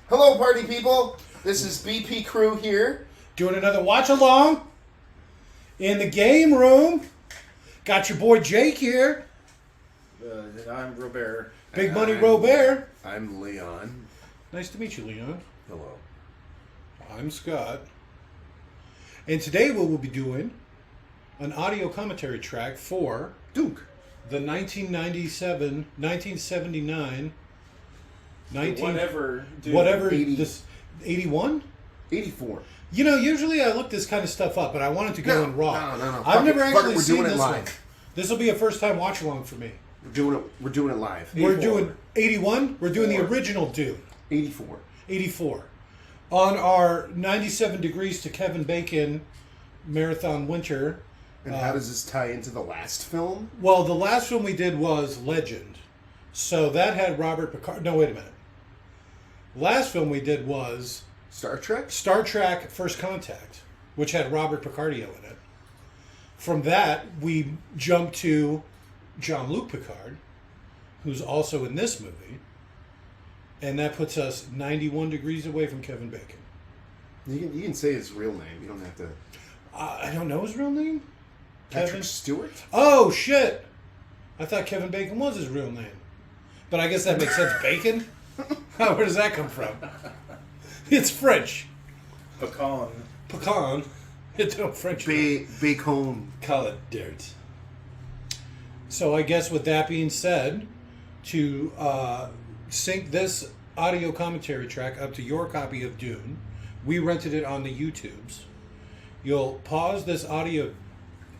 Hello, party people. This is BP Crew here. Doing another watch along in the game room. Got your boy Jake here. I'm Robert. Big Money Robert. I'm Leon. Nice to meet you, Leon. Hello. I'm Scott. And today we will be doing an audio commentary track for Duke. the 1997, 1979, Whatever. Dude. whatever 80. this 81. 84. You know, usually I look this kind of stuff up, but I wanted to go in raw. No. I've never Fuck it, actually we're seen doing it this live. one. This will be a first time watch along for me. We're doing it live. We're 84. doing 81. We're doing the Four. original Dune. 84. 84. On our 97 Degrees to Kevin Bacon marathon winter. And how does this tie into the last film? Well, the last film we did was Legend. So that had Robert Picard. No, wait a minute. Last film we did was Star Trek? Star Trek First Contact, which had Robert Picardio in it. From that, we jumped to Jean-Luc Picard, who's also in this movie. And that puts us 91 degrees away from Kevin Bacon. You can say his real name. You don't have to. I don't know his real name. Patrick Stewart? Oh, shit. I thought Kevin Bacon was his real name. But I guess that makes sense. Bacon? Oh, where does that come from? It's French. Pecan. Pecan. It's no French. Bacon. Call it dirt. So I guess with that being said, to sync this audio commentary track up to your copy of Dune, we rented it on the YouTubes. You'll pause this audio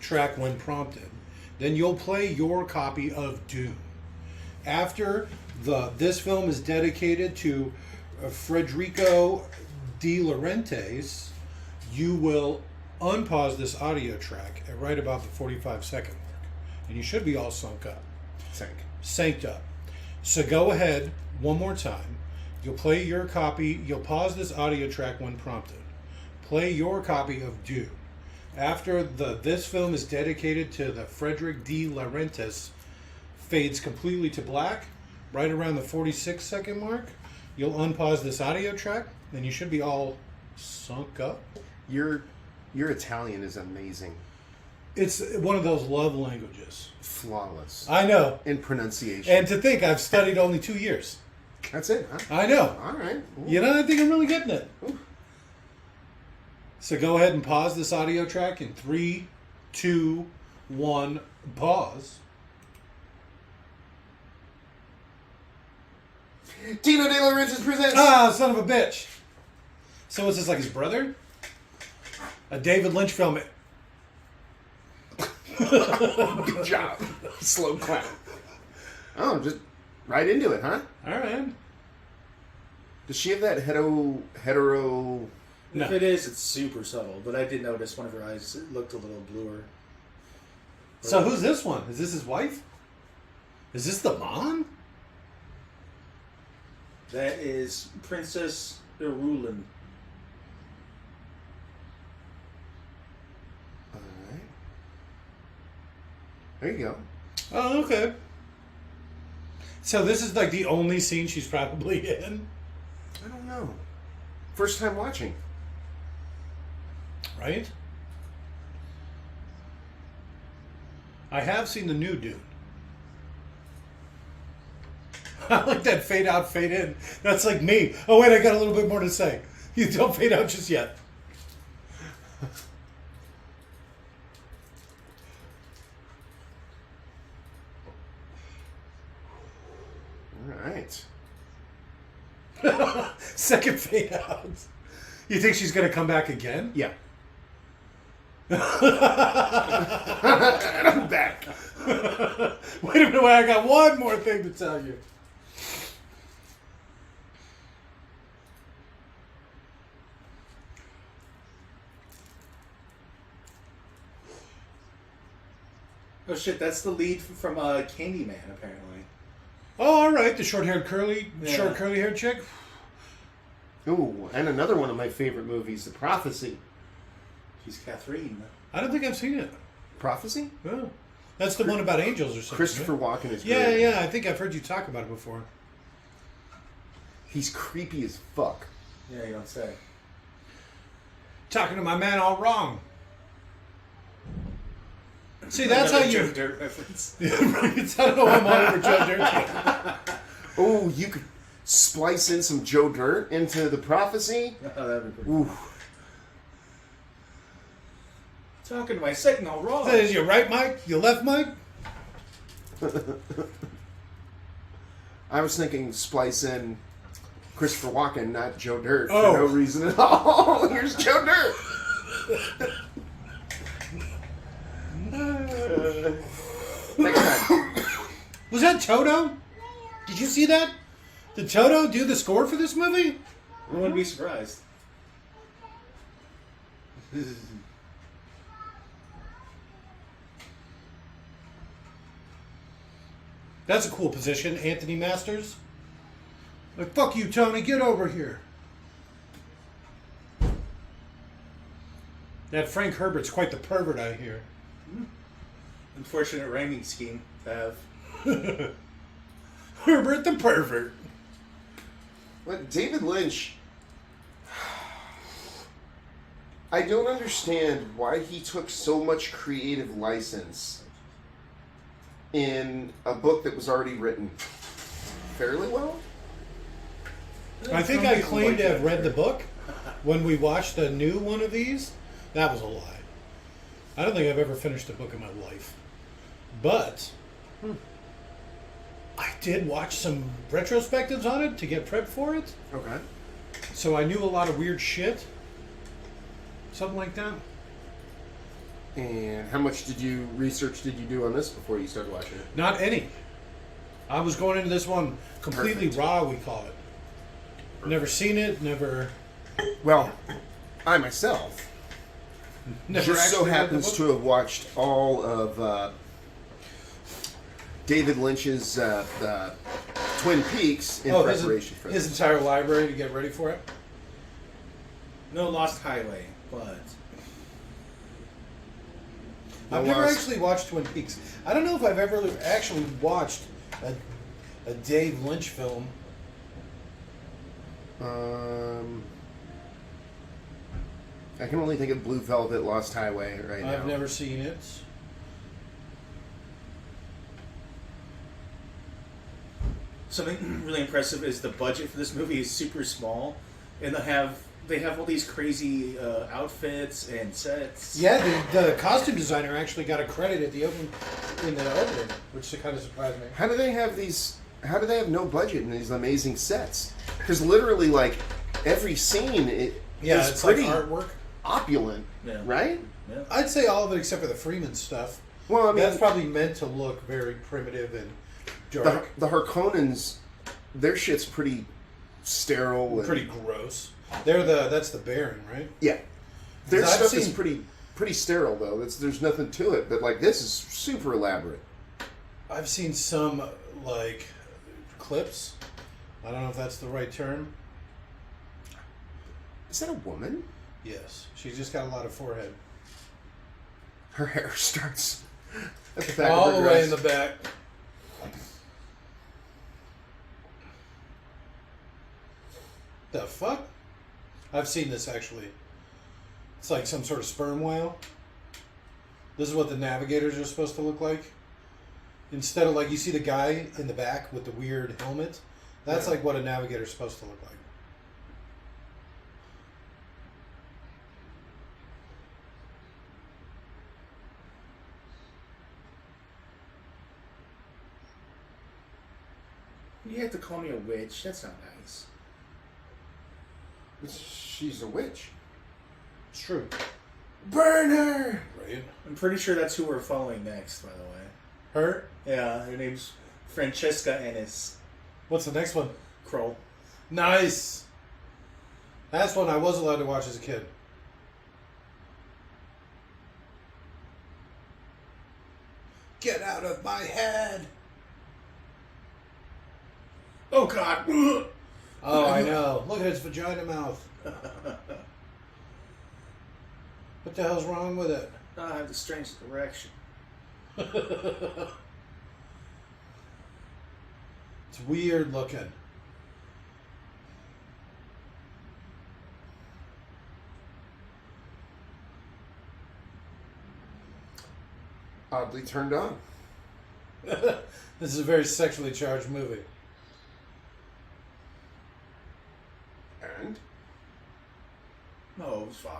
track when prompted. Then you'll play your copy of Dune. After this film is dedicated to Federico De Laurentiis, you will unpause this audio track at right about the 45-second mark. And you should be all sunk up. Synced up. So go ahead one more time. You'll play your copy. You'll pause this audio track when prompted. Play your copy of Dune. After this film is dedicated to the Frederic De Laurentiis fades completely to black, right around the 46-second mark, you'll unpause this audio track, and you should be all sunk up. Your Italian is amazing. It's one of those love languages. Flawless. I know. In pronunciation. And to think, I've studied only 2 years. That's it, huh? I know. All right. Ooh. You know, I think I'm really getting it. Ooh. So go ahead and pause this audio track in 3, 2, 1, pause. Dino De Laurentiis presents... Ah, son of a bitch. So is this like his brother? A David Lynch film. Good job. Slow clap. Oh, just right into it, huh? All right. Does she have that hetero... No. If it is, it's super subtle. But I did notice one of her eyes looked a little bluer. So who's this one? Is this his wife? Is this the mom? That is Princess Irulan. All right. There you go. Oh, okay. So this is like the only scene she's probably in? I don't know. First time watching. Right? I have seen the new Dune. I like that fade out, fade in. That's like me. Oh, wait, I got a little bit more to say. You don't fade out just yet. All right. Second fade out. You think she's going to come back again? Yeah. And I'm back. Wait a minute, I got one more thing to tell you. Oh shit, that's the lead from Candyman, apparently. Oh, all right, the short-haired Yeah. short curly-haired chick. Ooh, and another one of my favorite movies, The Prophecy. She's Catherine. I don't think I've seen it. Prophecy? Oh. That's the one about angels or something. Christopher right? Walken is Yeah, great. yeah. I think I've heard you talk about it before. He's creepy as fuck. Yeah, you don't say. Talking to my man all wrong. See, that's how Joe you. Dirt reference. Yeah, right. I don't know why I'm on over Joe Dirt. Oh, you could splice in some Joe Dirt into the prophecy. Oh, that'd be pretty. Ooh. Talking to my signal wrong. Says you right, Mike? You left, Mike? I was thinking splice in Christopher Walken, not Joe Dirt, Oh. for no reason at all. Here's Joe Dirt. Next time. Was that Toto? Did you see that? Did Toto do the score for this movie? I wouldn't be surprised. That's a cool position, Anthony Masters. Like, fuck you, Tony, get over here. That Frank Herbert's quite the pervert, I hear. Unfortunate rhyming scheme to have. Herbert the pervert. But David Lynch, I don't understand why he took so much creative license in a book that was already written fairly well. I think I claimed to have read the book when we watched a new one of these. That was a lie. I don't think I've ever finished a book in my life. But I did watch some retrospectives on it to get prepped for it. Okay. So I knew a lot of weird shit. Something like that. And how much research did you do on this before you started watching it? Not any. I was going into this one completely Perfect. raw, we call it. Never seen it, never Well, I myself just so actually read the happens book. to have watched all of David Lynch's Twin Peaks in preparation for his this. entire library to get ready for it. No Lost Highway, but I've No never Lost- actually watched Twin Peaks. I don't know if I've ever actually watched a Dave Lynch film. I can only think of Blue Velvet, Lost Highway right now. I've never seen it. something really impressive is the budget for this movie is super small, and they have all these crazy outfits and sets. Yeah, the costume designer actually got a credit at the opening, which kind of surprised me. How do they have these? How do they have no budget in these amazing sets? Because literally, like every scene, is It's pretty like artwork. opulent, Yeah. right? Yeah. I'd say all of it except for the Freeman stuff. Well, I mean, That's probably meant to look very primitive and dark, the Harkonnens, their shit's pretty sterile. And, pretty gross. That's the Baron, right? yeah. Their 'Cause I've stuff is seen- pretty sterile though. There's nothing to it. But like this is super elaborate. I've seen some like clips. I don't know if that's the right term. Is that a woman? Yes, she's just got a lot of forehead. Her hair starts at the back All of her the way dress. in the back. The fuck? I've seen this actually. It's like some sort of sperm whale. This is what the navigators are supposed to look like. Instead of like you see the guy in the back with the weird helmet, that's Yeah. like what a navigator's supposed to look like. You have to call me a witch. That's not nice. She's a witch. It's true. Burn her! Right? I'm pretty sure that's who we're following next, by the way. Her? Yeah, her name's Francesca Ennis What's the next one? Kroll. Nice. That's one I was allowed to watch as a kid. Get out of my head. Oh God! Oh, I know. Look at his vagina mouth. What the hell's wrong with it? I have the strange erection. It's weird looking. Oddly turned on. This is a very sexually charged movie. And? No, it was fine.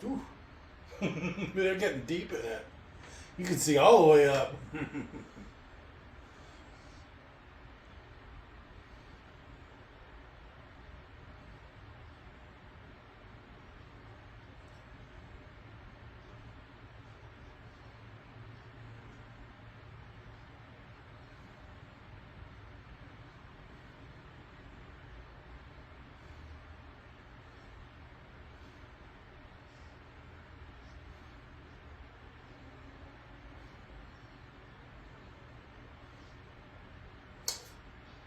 Ooh. They're getting deep in it. You can see all the way up.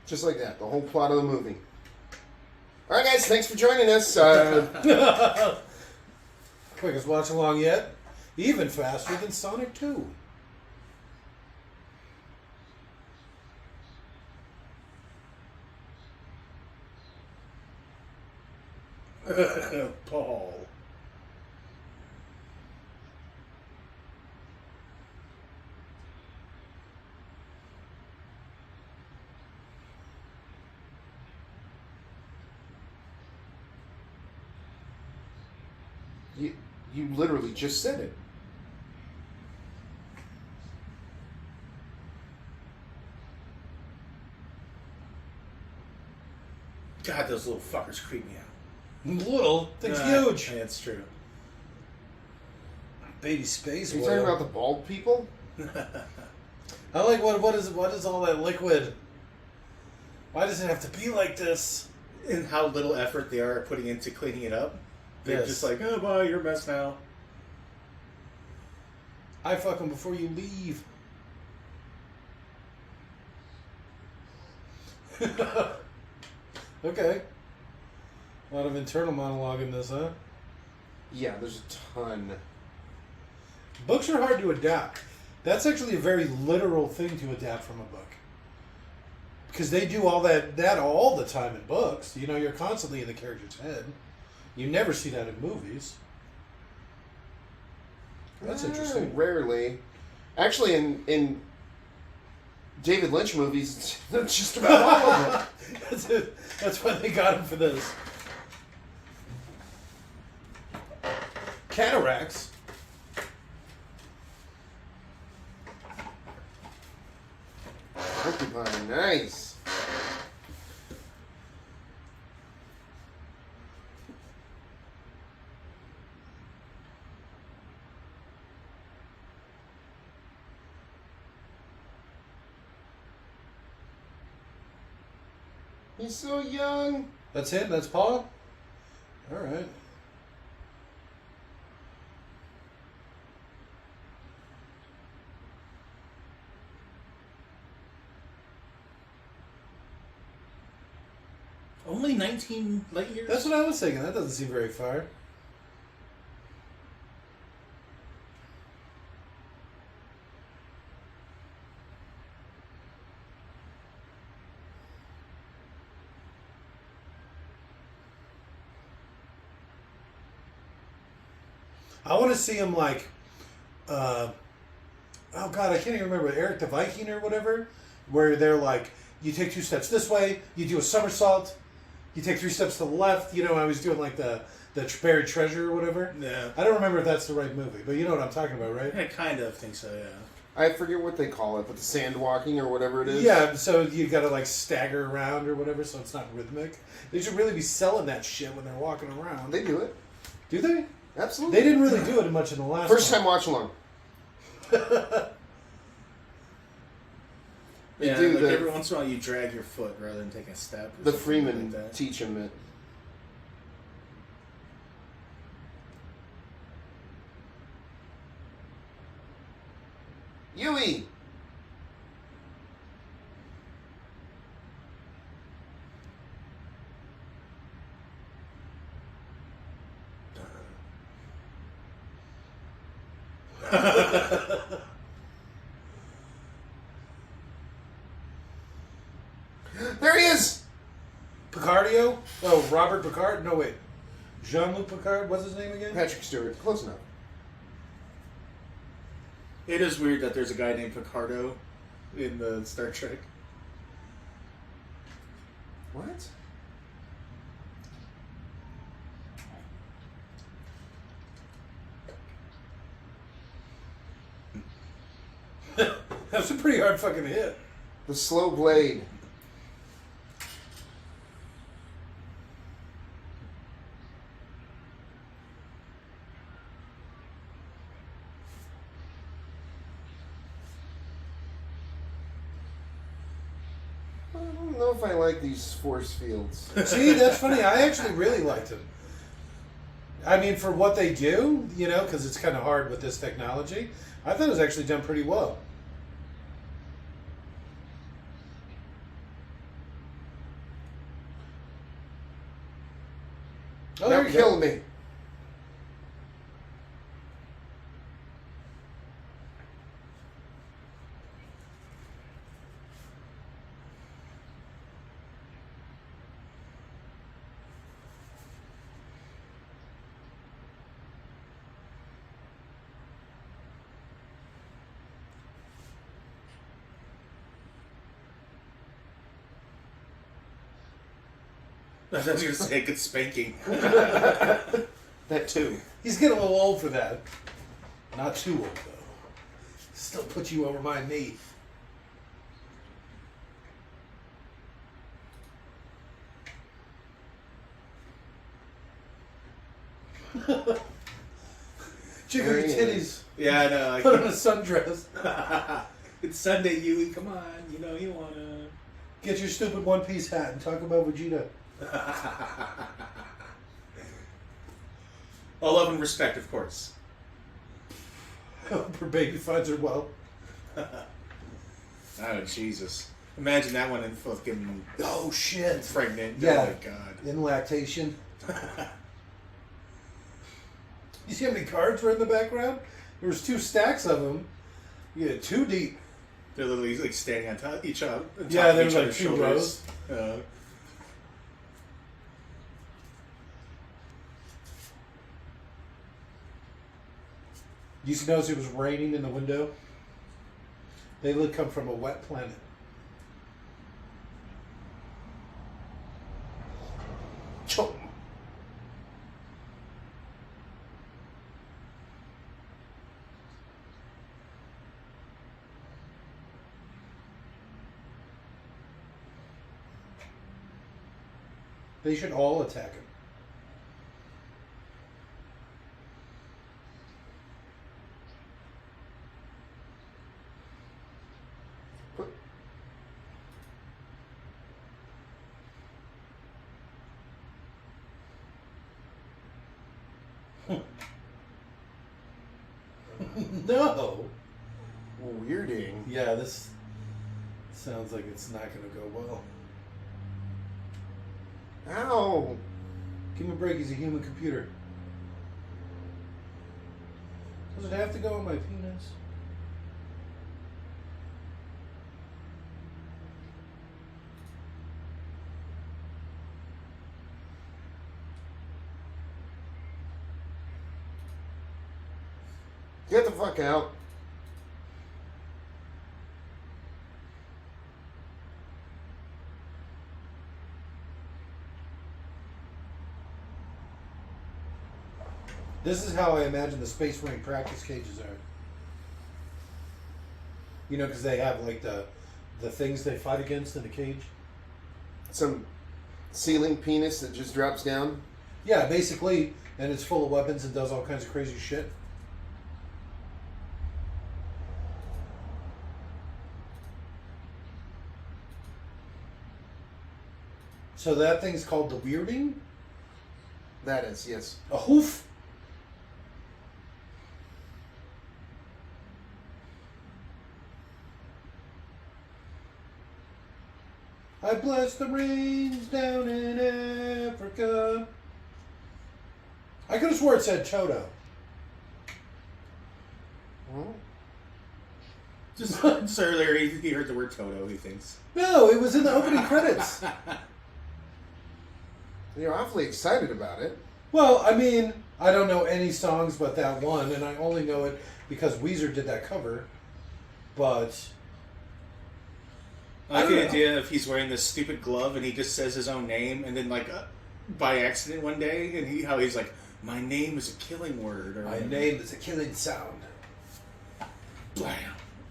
Just like that, the whole plot of the movie. All right, guys, thanks for joining us. Quickest watch along yet. Even faster than Sonic 2. Paul. You literally just said it. God, those little fuckers creep me out. Little thing's huge. Yeah, that's true. Baby space. Are you talking about the bald people? I like what is all that liquid? Why does it have to be like this? And how little effort they are putting into cleaning it up. They're Yes. just like, oh, boy, you're a mess now. I fuck them before you leave. Okay. A lot of internal monologue in this, huh? Yeah, there's a ton. Books are hard to adapt. That's actually a very literal thing to adapt from a book. Because they do all that all the time in books. You know, you're constantly in the character's head. You never see that in movies. That's interesting. Rarely. Actually, in David Lynch movies, that's just about all of it. That's it. That's why they got him for this. Cataracts. Porcupine, nice. He's so young. That's him? That's Paul? Alright. Only 19 light years? That's what I was thinking. That doesn't seem very far. I want to see him like, oh God, I can't even remember, Eric the Viking or whatever, where they're like, you take 2 steps this way, you do a somersault, you take 3 steps to the left. You know, I was doing like the buried treasure or whatever. Yeah. I don't remember if that's the right movie, but you know what I'm talking about, right? I kind of think so, yeah. I forget what they call it, but the sand walking or whatever it is. Yeah, so you gotta like stagger around or whatever, so it's not rhythmic. They should really be selling that shit when they're walking around. They do it. Do they? Absolutely. They didn't really do it much in the last First one. time watch along. Yeah, do like the- every once in a while you drag your foot rather than taking a step. Or The something Freeman like that. teach him it. Yui! There he is! Picardio? Oh, Robert Picard? No, wait. Jean-Luc Picard? What's his name again? Patrick Stewart. Close enough. It is weird that there's a guy named Picardo in the Star Trek. What? That's a pretty hard fucking hit. The slow blade. I don't know if I like these force fields. See, that's funny. I actually really liked them. I mean, for what they do, you know, because it's kind of hard with this technology, I thought it was actually done pretty well. Oh, Now there you kill go. me. I was going to say a good spanking. That too. He's getting a little old for that. Not too old, though. Still put you over my knee. Jiggle your There he titties. Yeah, I know. Put on a sundress. It's Sunday, Yui. Come on. You know you want to... Get your stupid one-piece hat and talk about Vegeta. All love and respect, of course. Hope her baby finds her well. Oh, Jesus. Imagine that one in fucking Oh, shit. pregnant. Yeah. Oh, my God. In lactation. You see how many cards were in the background? There was 2 stacks of them. You get 2 deep. They're literally like standing on top each other. On top Yeah, of there each were like other's 2 shoulders. rows. You notice it was raining in the window? They would come from a wet planet. Chomp. They should all attack him. No. Weirding. Yeah, this sounds like it's not going to go well. Ow. Give him a break. He's a human computer. Does it have to go on my penis? Get the fuck out. This is how I imagine the Space Marine practice cages are. You know, because they have like the things they fight against in the cage. Some ceiling penis that just drops down. Yeah, basically, and it's full of weapons and does all kinds of crazy shit. So that thing's called the weirding? That is, yes. A hoof? I bless the rains down in Africa. I could have swore it said Toto. Well, Just earlier, he heard the word Toto, he thinks. No, it was in the opening credits. you're awfully excited about it. Well, I mean, I don't know any songs but that one, and I only know it because Weezer did that cover. But I like don't the know. idea if he's wearing this stupid glove and he just says his own name, and then like by accident one day, and how he's like, "My name is a killing word," or my name is a killing sound. blam.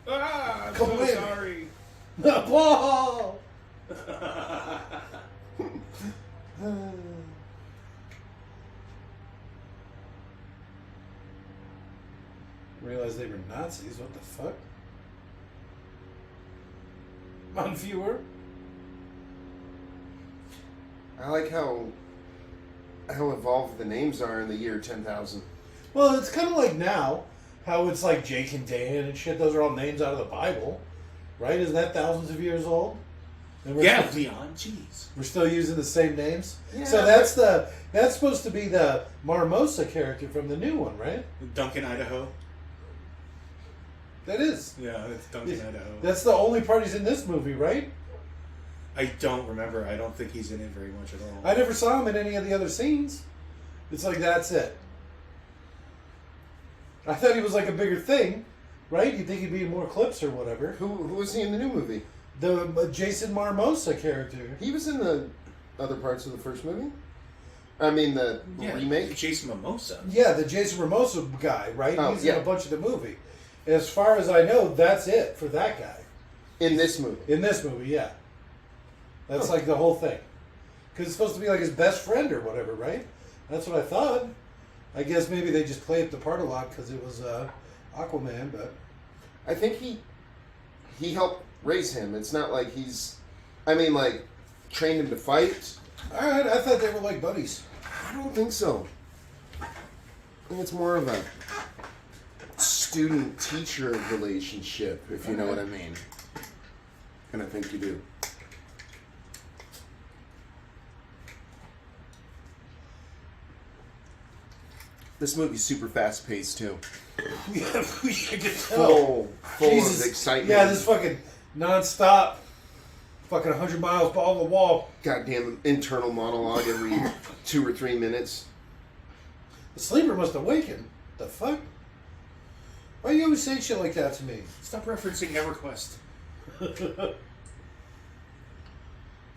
Ah, I'm Come so in. sorry. Whoa! Realized they were Nazis. What the fuck? On viewer. I like how evolved the names are in the year 10,000. Well, it's kind of like now, how it's like Jake and Dan and shit. Those are all names out of the Bible, right? Isn't that thousands of years old? And Yeah, Leon. Jeez. we're still using the same names. Yeah, So that's supposed to be the Marmosa character from the new one, right? Duncan, Idaho. That is. Yeah, it's Duncan, Idaho. That's the only part he's in this movie, right? I don't remember. I don't think he's in it very much at all. I never saw him in any of the other scenes. It's like that's it. I thought he was like a bigger thing, right? You'd think he'd be in more clips or whatever. Who was he in the new movie? The Jason Marmosa character. He was in the other parts of the first movie? I mean, the remake? Jason Momoa. Yeah, the Jason Marmosa guy, right? Oh, He's yeah. in a bunch of the movie. As far as I know, that's it for that guy. In this movie. In this movie, yeah. That's like the whole thing. Because it's supposed to be like his best friend or whatever, right? That's what I thought. I guess maybe they just played the part a lot because it was Aquaman, but... I think he helped raise him. It's not like he's... I mean, like, trained him to fight. Alright, I thought they were like buddies. I don't think so. I think it's more of a student-teacher relationship, if you know what I mean. And I think you do. This movie's super fast-paced, too. Yeah, I can tell. Full Jesus. of excitement. Yeah, this fucking non-stop, fucking 100 miles ball to wall. Goddamn internal monologue every 2 or 3 minutes. The sleeper must awaken. The fuck? Why you always say shit like that to me? Stop referencing EverQuest.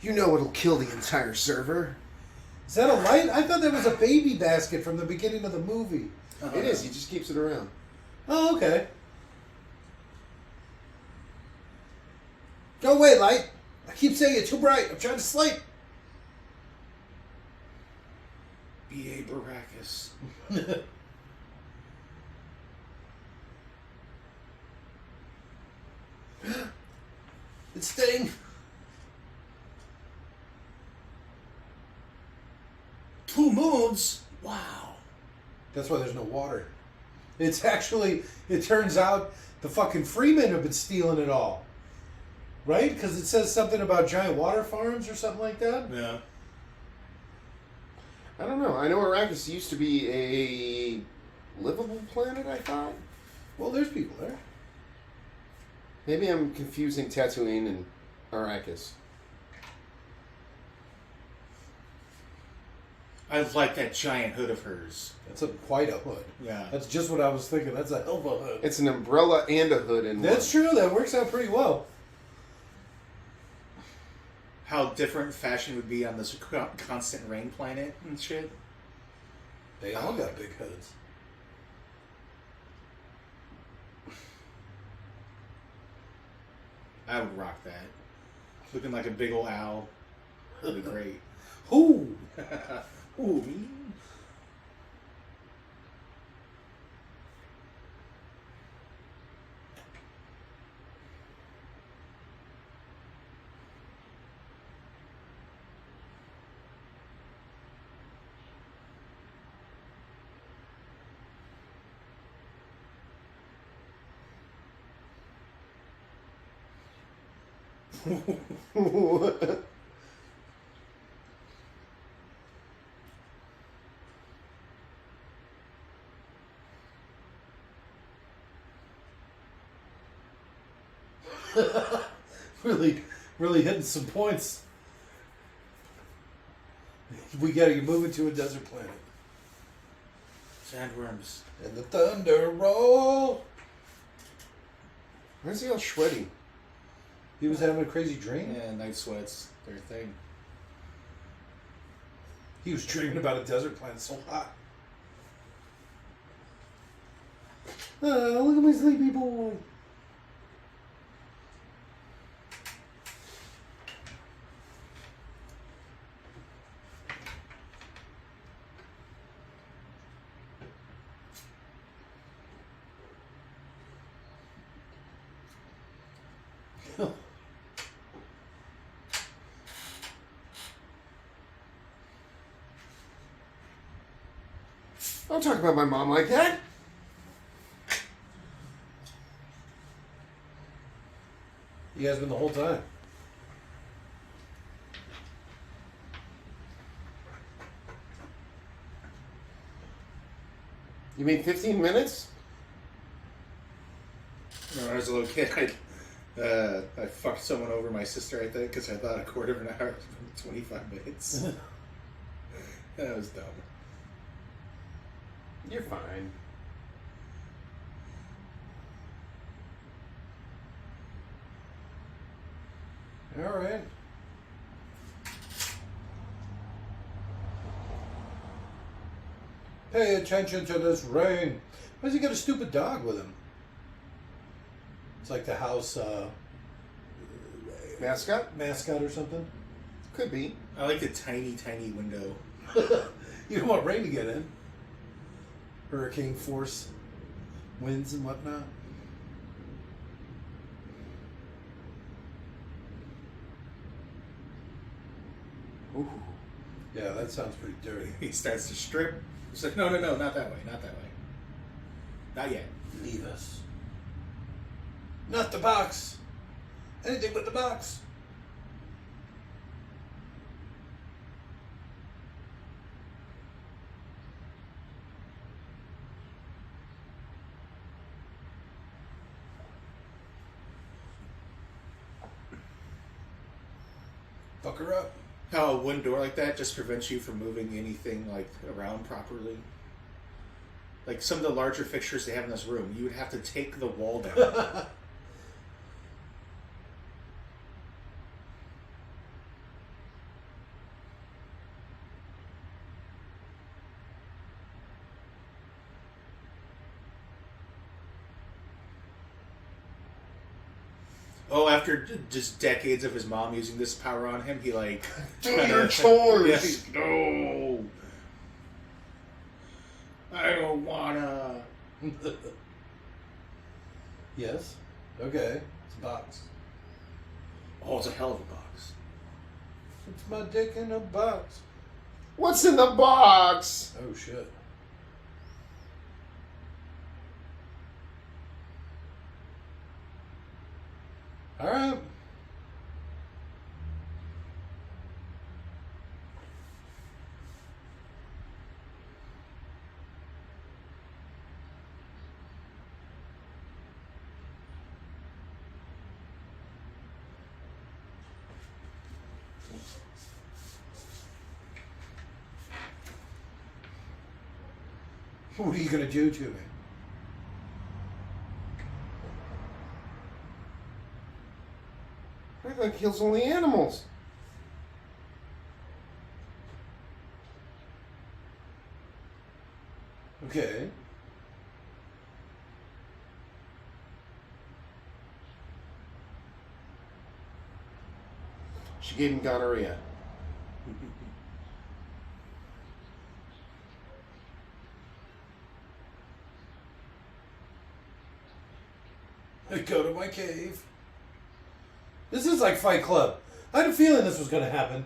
You know it'll kill the entire server. Is that a light? I thought that was a baby basket from the beginning of the movie. It is. He just keeps it around. Oh, okay. Go away, light. I keep saying you're too bright. I'm trying to sleep. B.A. Baracus. It's Sting. Two moons? Wow. That's why there's no water. It's actually, it turns out the fucking Freemen have been stealing it all. Right? Because it says something about giant water farms or something like that. Yeah. I don't know. I know Arrakis used to be a livable planet, I thought. Well, there's people there. Maybe I'm confusing Tatooine and Arrakis. I like that giant hood of hers. That's quite a hood. Yeah. That's just what I was thinking. That's a hell of a hood. It's an umbrella and a hood in That's one. true. That works out pretty well. How different fashion would be on this constant rain planet and shit. They all got big hoods. I would rock that. Looking like a big old owl. That'd be great. Ooh. Ooh, me? Really, really hitting some points. We gotta move into a desert planet. Sandworms. And the thunder roll. Why is he all sweaty? He was having a crazy dream. Yeah, night sweats, their thing. He was dreaming about a desert planet so hot. Oh, look at my sleepy boy. Don't talk about my mom like that. He has been the whole time. You mean 15 minutes? When I was a little kid, I fucked someone over, my sister, I think, because I thought a quarter of an hour was 25 minutes. That was dumb. You're fine. All right. Pay attention to this rain. Why does he got a stupid dog with him? It's like the house Mascot? mascot or something. Could be. I like the tiny, tiny window. You don't want rain to get in. Hurricane force winds and whatnot. Ooh. Yeah, that sounds pretty dirty. He starts to strip. He's like, no, not that way, not that way. Not yet. Leave us. Not the box. Anything but the box. Fuck her up. How a wooden door like that just prevents you from moving anything like around properly. Like some of the larger fixtures they have in this room, you would have to take the wall down. Oh, after just decades of his mom using this power on him, he like Do your chores. Yeah, no, I don't wanna. Yes. Okay. It's a box. Oh, it's a hell of a box. It's my dick in a box. What's in the box? Oh shit. All right. What are you gonna do to me? I thought it kills only animals. Okay. She gave him gonorrhea. I go to my cave. This is like Fight Club. I had a feeling this was gonna happen.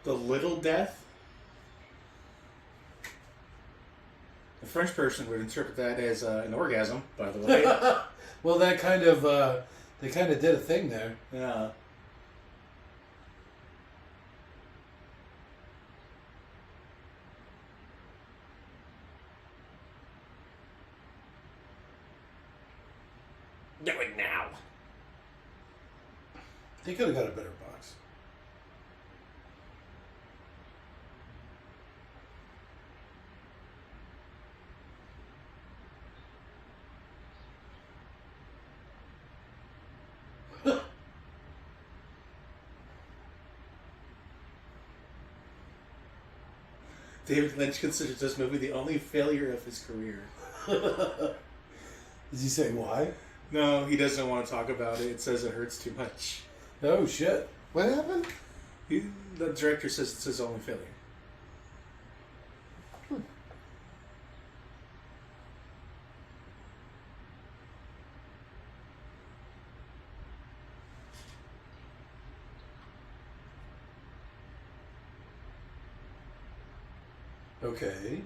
The little death? The French person would interpret that as an orgasm, by the way. Well, that kind of they kind of did a thing there. Yeah. Do it now. They could have got a better box. David Lynch considers this movie the only failure of his career. Does he say why? No, he doesn't want to talk about it. It says it hurts too much. Oh shit! What happened? The director says it's his only failure. Okay.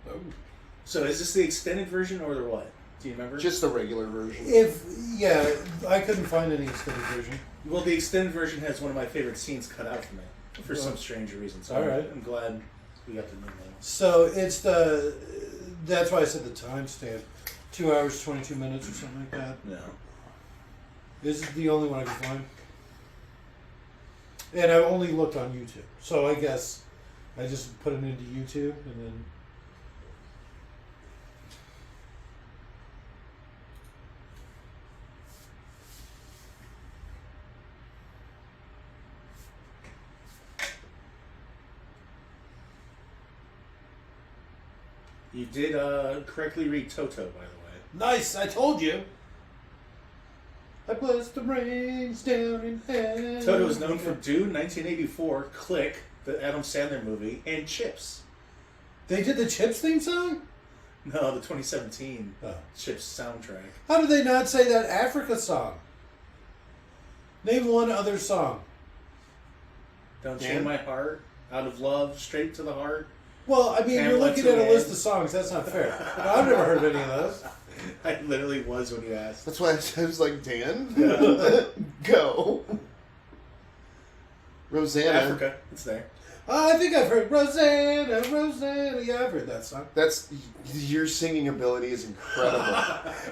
Oh. So is this the extended version or the what? Do you remember? Just the regular version. I couldn't find any extended version. Well, the extended version has one of my favorite scenes cut out from it for some strange reason. So All right. I'm glad we got to know that. So it's that's why I said the timestamp, 2 hours 22 minutes or something like that. No. This is the only one I can find, and I only looked on YouTube. So I guess I just put it into YouTube and then. You did correctly read Toto, by the way. Nice, I told you. I blessed the rains down in heaven. Toto is known for Dune, 1984, Click, the Adam Sandler movie, and Chips. They did the Chips theme song? No, the 2017 Oh. Chips soundtrack. How did they not say that Africa song? Name one other song. Don't Dan? Chain My Heart, Out of Love, Straight to the Heart. Well, I mean, you're Hamlet looking to at a an list End. of songs. That's not fair. I've never heard any of those. I literally was when you asked. That's why I was like, Dan, Yeah. go. Rosanna. Africa, it's there. I think I've heard Rosanna, Rosanna. Yeah, I've heard that song. That's your singing ability is incredible.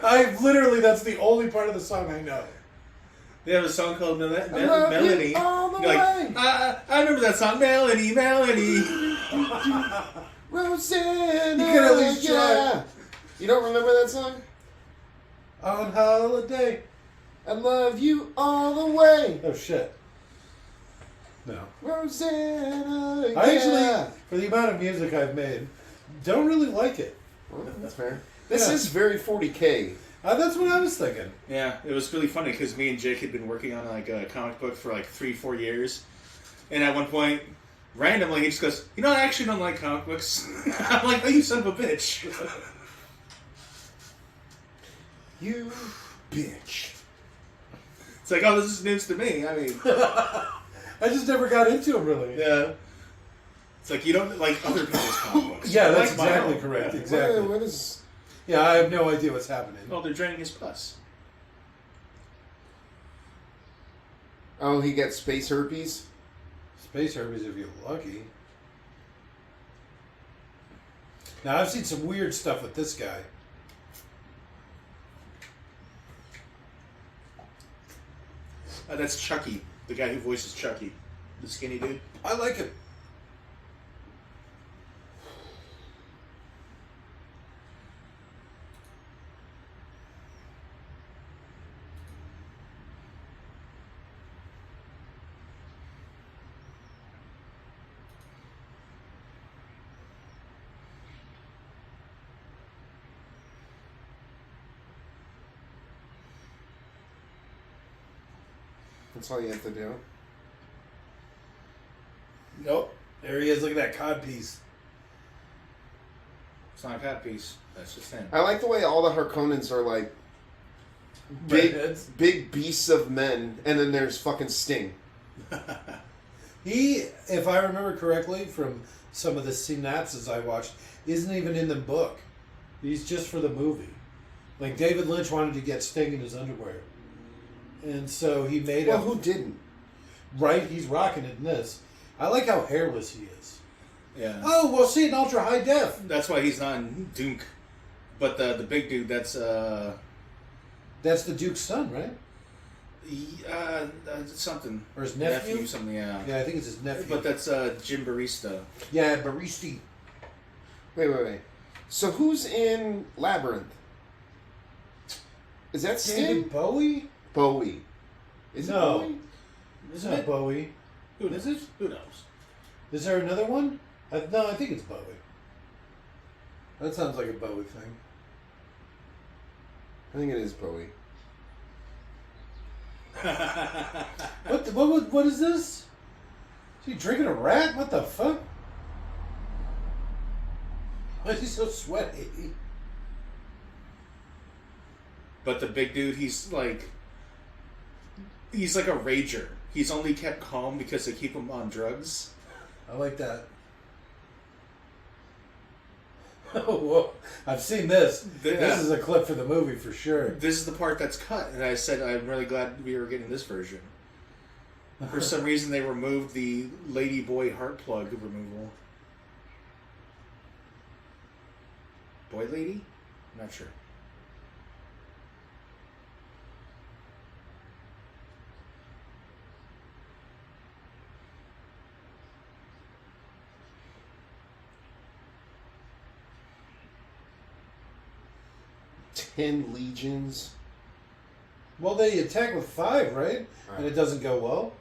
That's the only part of the song I know. They have a song called love you Melody. all the You're like, way. I remember that song, Melody, Melody. Rosanna. You can at least try. yeah. You don't remember that song? On holiday. I love you all the way. Oh shit. No. Rosanna. I yeah. actually, for the amount of music I've made, don't really like it. Well, that's fair. This Yeah. is very 40K. That's what I was thinking. Yeah, it was really funny because me and Jake had been working on like a comic book for like 3-4 years, and at one point, randomly, he just goes, "You know, I actually don't like comic books." I'm like, "Oh, you son of a bitch!" You bitch. It's like, "Oh, this is news to me." I mean, I just never got into it really. yeah. It's like you don't like other people's comic books. Yeah, You that's like my exactly own. correct. Yeah. Exactly. What is... Yeah, I have no idea what's happening. Oh, they're draining his pus. Oh, he got space herpes? Space herpes if you're lucky. Now, I've seen some weird stuff with this guy. That's Chucky, the guy who voices Chucky, the skinny dude. I like him. That's all you have to do. Nope. There he is. Look at that cod piece. It's not a cat piece. That's just him. I like the way all the Harkonnens are like big, Redheads. big beasts of men, and then there's fucking Sting. He, if I remember correctly from some of the synapses I watched, isn't even in the book. He's just for the movie. Like David Lynch wanted to get Sting in his underwear, and so he made Well, up. who didn't? Right, he's rocking it in this. I like how hairless he is. Yeah. Oh, we'll see it in ultra high def. That's why he's not in Dune. But the big dude, that's That's the Duke's son, right? something. Or his nephew? Something, yeah. Yeah, I think it's his nephew. But that's Jim Barista. Yeah, Baristi. Wait. So who's in Labyrinth? Is that Sting? David Bowie? Bowie. Is it No. Bowie? It's not Bowie. Who knows? Who knows? Is there another one? No, I think it's Bowie. That sounds like a Bowie thing. I think it is Bowie. What is this? Is he drinking a rat? What the fuck? Why is he so sweaty? But the big dude, he's like a rager. He's only kept calm because they keep him on drugs. I like that. Oh, whoa. I've seen this. This is a clip for the movie for sure. This is the part that's cut, and I said I'm really glad we were getting this version. For some reason, they removed the lady boy heart plug removal. Boy lady? I'm not sure. Ten legions. Well, they attack with 5, right? And it doesn't go well.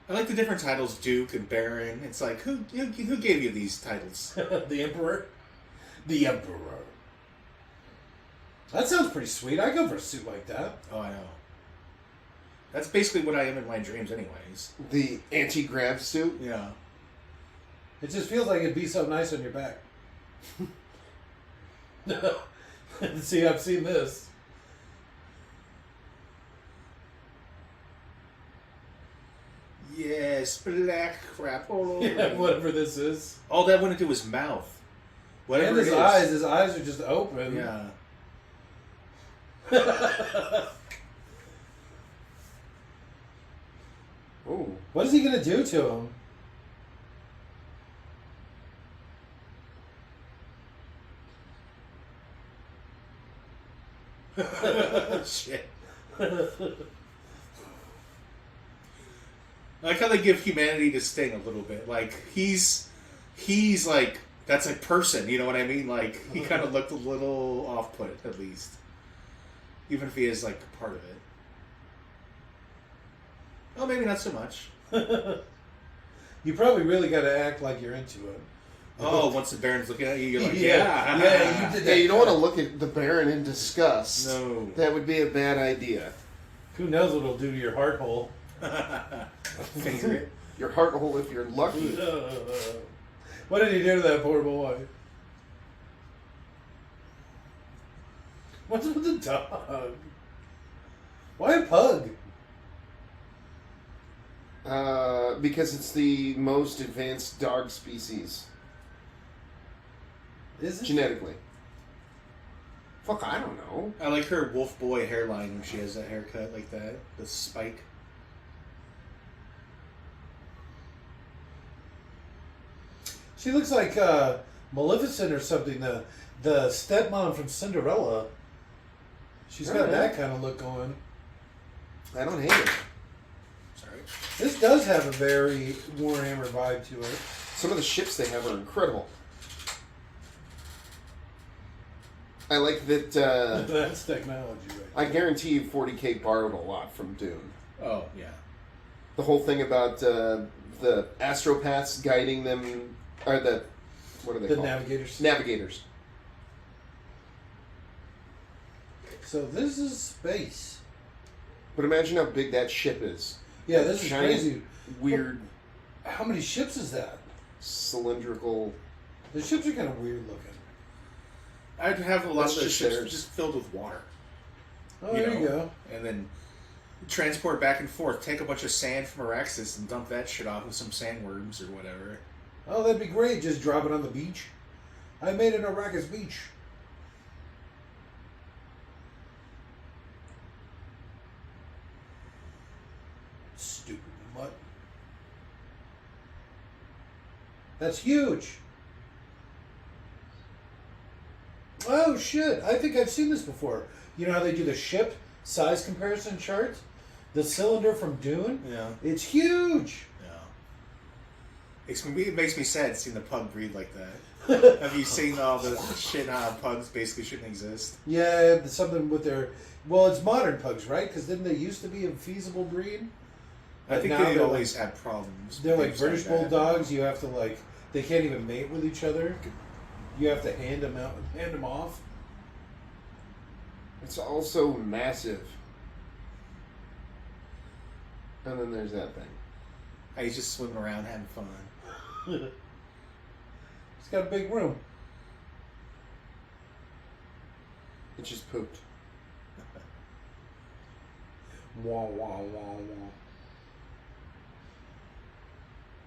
I like the different titles, Duke and Baron. It's like, who gave you these titles? The Emperor? The Emperor. That sounds pretty sweet. I go for a suit like that. Oh, I know. That's basically what I am in my dreams anyways. The anti-grav suit. Yeah. It just feels like it'd be so nice on your back. See, I've seen this. Yes, black crap all over. Yeah, whatever this is. All that went into his mouth. Whatever And his it is. eyes. His eyes are just open. Yeah. Oh. What is he going to do to him? Shit. I like how they give humanity to Sting a little bit. Like, he's like, that's a person, you know what I mean? Like, he kind of looked a little off-put, at least. Even if he is, like, part of it. Oh, maybe not so much. You probably really got to act like you're into it. Oh, once the Baron's looking at you, you're like, Yeah, yeah. you did Yeah, that. you don't want to look at the Baron in disgust. No. That would be a bad idea. Who knows what it'll do to your heart hole? Favorite. Your heart hole if you're lucky. What did he do to that poor boy? What's with the dog? Why a pug? Because it's the most advanced dog species. Is it? Genetically. Fuck, I don't know. I like her wolf boy hairline when she has that haircut like that. The spike. She looks like Maleficent or something. The stepmom from Cinderella. She's got that kind of look going. I don't hate it. Sorry. This does have a very Warhammer vibe to it. Some of the ships they have are incredible. I like that. That's technology, right? I guarantee you 40K borrowed a lot from Dune. Oh, yeah. The whole thing about the astropaths guiding them, or what are they The called? navigators. Navigators. So this is space. But imagine how big that ship is. Yeah, this is Giant, crazy. Weird, How many ships is that? cylindrical. The ships are kind of weird looking. I'd have a lot That's of the just ships theirs. just filled with water. Oh, there you go. And then transport back and forth. Take a bunch of sand from Araxis and dump that shit off with some sandworms or whatever. Oh, that'd be great. Just drop it on the beach. I made an Arrakis beach. Stupid mutt. That's huge. Oh shit! I think I've seen this before. You know how they do the ship size comparison chart? The cylinder from Dune? Yeah. It's huge! Yeah. It makes me sad seeing the pug breed like that. Have you seen all the shit how pugs basically shouldn't exist? Yeah, something with their... Well, it's modern pugs, right? Because didn't they used to be a feasible breed? I think now they they're always had problems. They're like Things British that. bulldogs. You have to like... They can't even mate with each other. You have to hand them off. It's also massive. And then there's that thing. He's just swimming around having fun. It's got a big room. It just pooped. Wah, wah, wah, wah.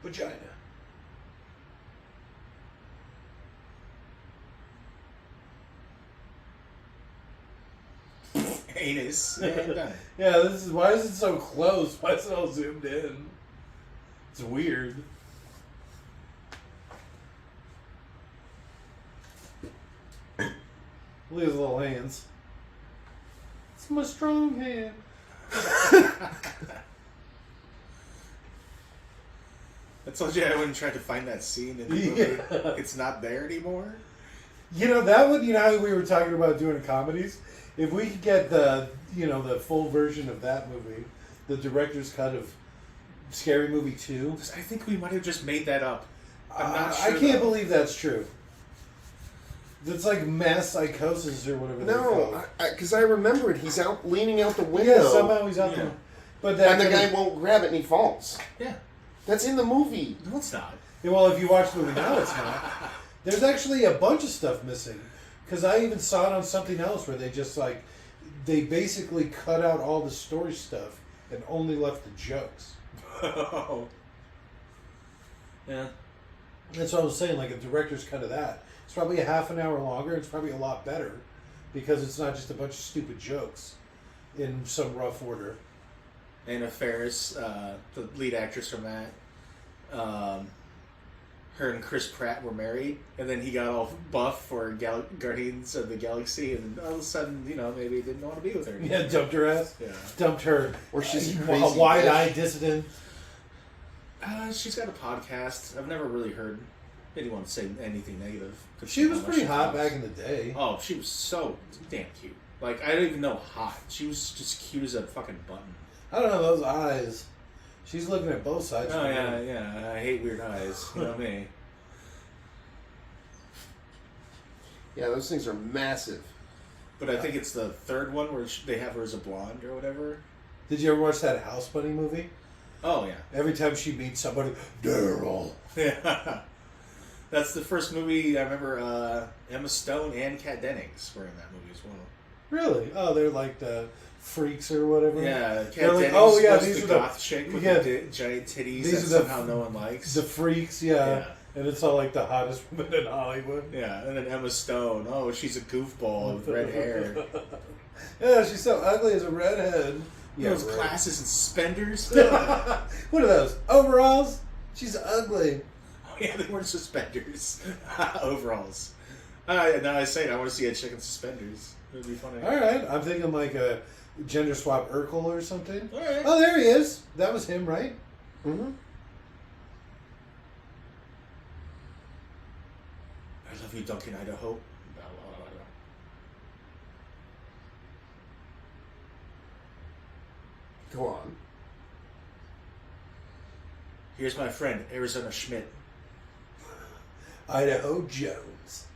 Vagina. Anus. Yeah, done. Yeah, this is... Why is it so close? Why is it all zoomed in? It's weird. Look at his little hands. It's my strong hand. I told you I wouldn't try to find that scene in the movie. Yeah. It's not there anymore. You know, that would, you know how we were talking about doing comedies? If we could get the full version of that movie, the director's cut of Scary Movie 2. I think we might have just made that up. I'm not I sure. can't believe that's true. It's like mass psychosis or whatever. No, because I remember it. He's out leaning out the window. Yeah, somehow he's out Yeah. there. But that And the guy won't grab it and he falls. Yeah. That's in the movie. No, it's not. Yeah, well, if you watch the movie now, it's not. There's actually a bunch of stuff missing. Because I even saw it on something else where they just like, they basically cut out all the story stuff and only left the jokes. Oh. Yeah. That's what I was saying, like a director's cut of that. It's probably a half an hour longer. It's probably a lot better because it's not just a bunch of stupid jokes in some rough order. Anna Faris, the lead actress from that, her and Chris Pratt were married, and then he got all buff for Guardians of the Galaxy, and all of a sudden, maybe he didn't want to be with her anymore. Yeah, dumped her ass. Yeah. Dumped her. Or she's a a crazy wide-eyed bitch. dissident. She's got a podcast. I've never really heard anyone say anything negative. She was pretty hot was. back in the day. Oh, she was so damn cute. Like, I don't even know hot. She was just cute as a fucking button. I don't know, those eyes. She's looking at both sides. Oh, of yeah, her. yeah. I hate weird eyes. You know me. Yeah, those things are massive. But I think it's the third one where they have her as a blonde or whatever. Did you ever watch that House Bunny movie? Oh, yeah. Every time she meets somebody, Daryl. Yeah. That's the first movie I remember Emma Stone and Kat Dennings were in that movie as well. Really? Oh, they're like the freaks or whatever. Yeah, Kat They're like, Dennings oh, yeah, was these the are the- goth chick with yeah, the giant titties these that are the- somehow no one likes. The freaks, yeah. Yeah. And it's all like the hottest women in Hollywood. Yeah, and then Emma Stone. Oh, she's a goofball with red hair. Yeah, she's so ugly as a redhead. Yeah, Those right. glasses and suspenders. What are those? Overalls? She's ugly. Oh, yeah, they weren't suspenders. Overalls. Now I say it, I want to see a chick in suspenders. It would be funny. All right, I'm thinking like a gender swap Urkel or something. All right. Oh, there he is. That was him, right? Mm-hmm. I love you, Duncan, Idaho. Go on. Here's my friend, Arizona Schmidt. Idaho Jones.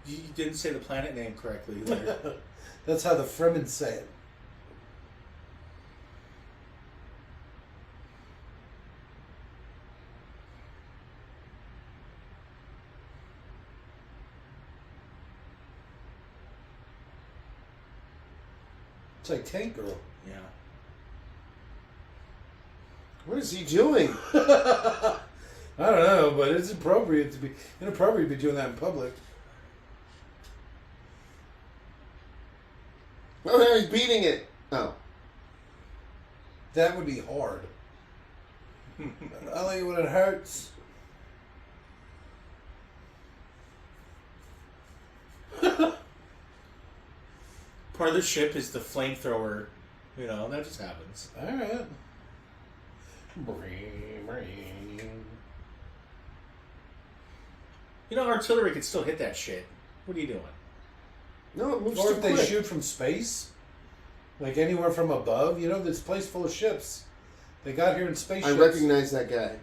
You didn't say the planet name correctly there. That's how the Fremen say it. It's like Tank Girl. Yeah. What is he doing? I don't know, but it's inappropriate to be doing that in public. Oh, now he's beating it. Oh. That would be hard. I like it when it hurts. Part of the ship is the flamethrower. You know, that just happens. Alright. You know, artillery can still hit that shit. What are you doing? No, it moves Or too if they quick. shoot from space, like anywhere from above, you know, this place full of ships. They got here in spaceships. I recognize that guy.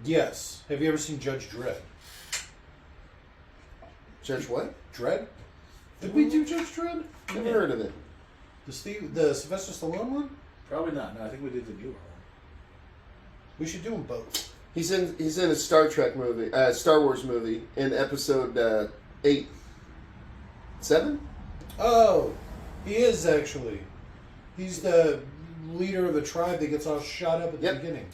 Yes. Have you ever seen Judge Dredd? Judge what? Dredd? Did we do Judge Dredd? Never heard of it. The Sylvester Stallone one? Probably not. No, I think we did the newer one. We should do them both. He's in a Star Trek movie, Star Wars movie, in episode 8. 7? Oh, he is actually. He's the leader of the tribe that gets all shot up at the beginning.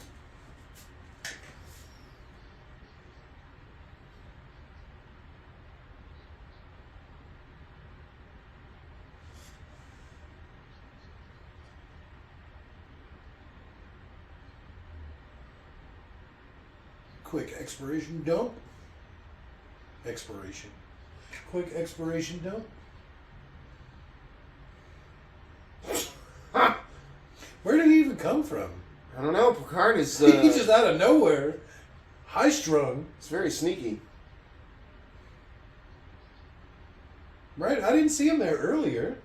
Quick expiration dump. Expiration. Quick expiration dump. Where did he even come from? I don't know. Picard is... He's just out of nowhere. High strung. It's very sneaky. Right? I didn't see him there earlier.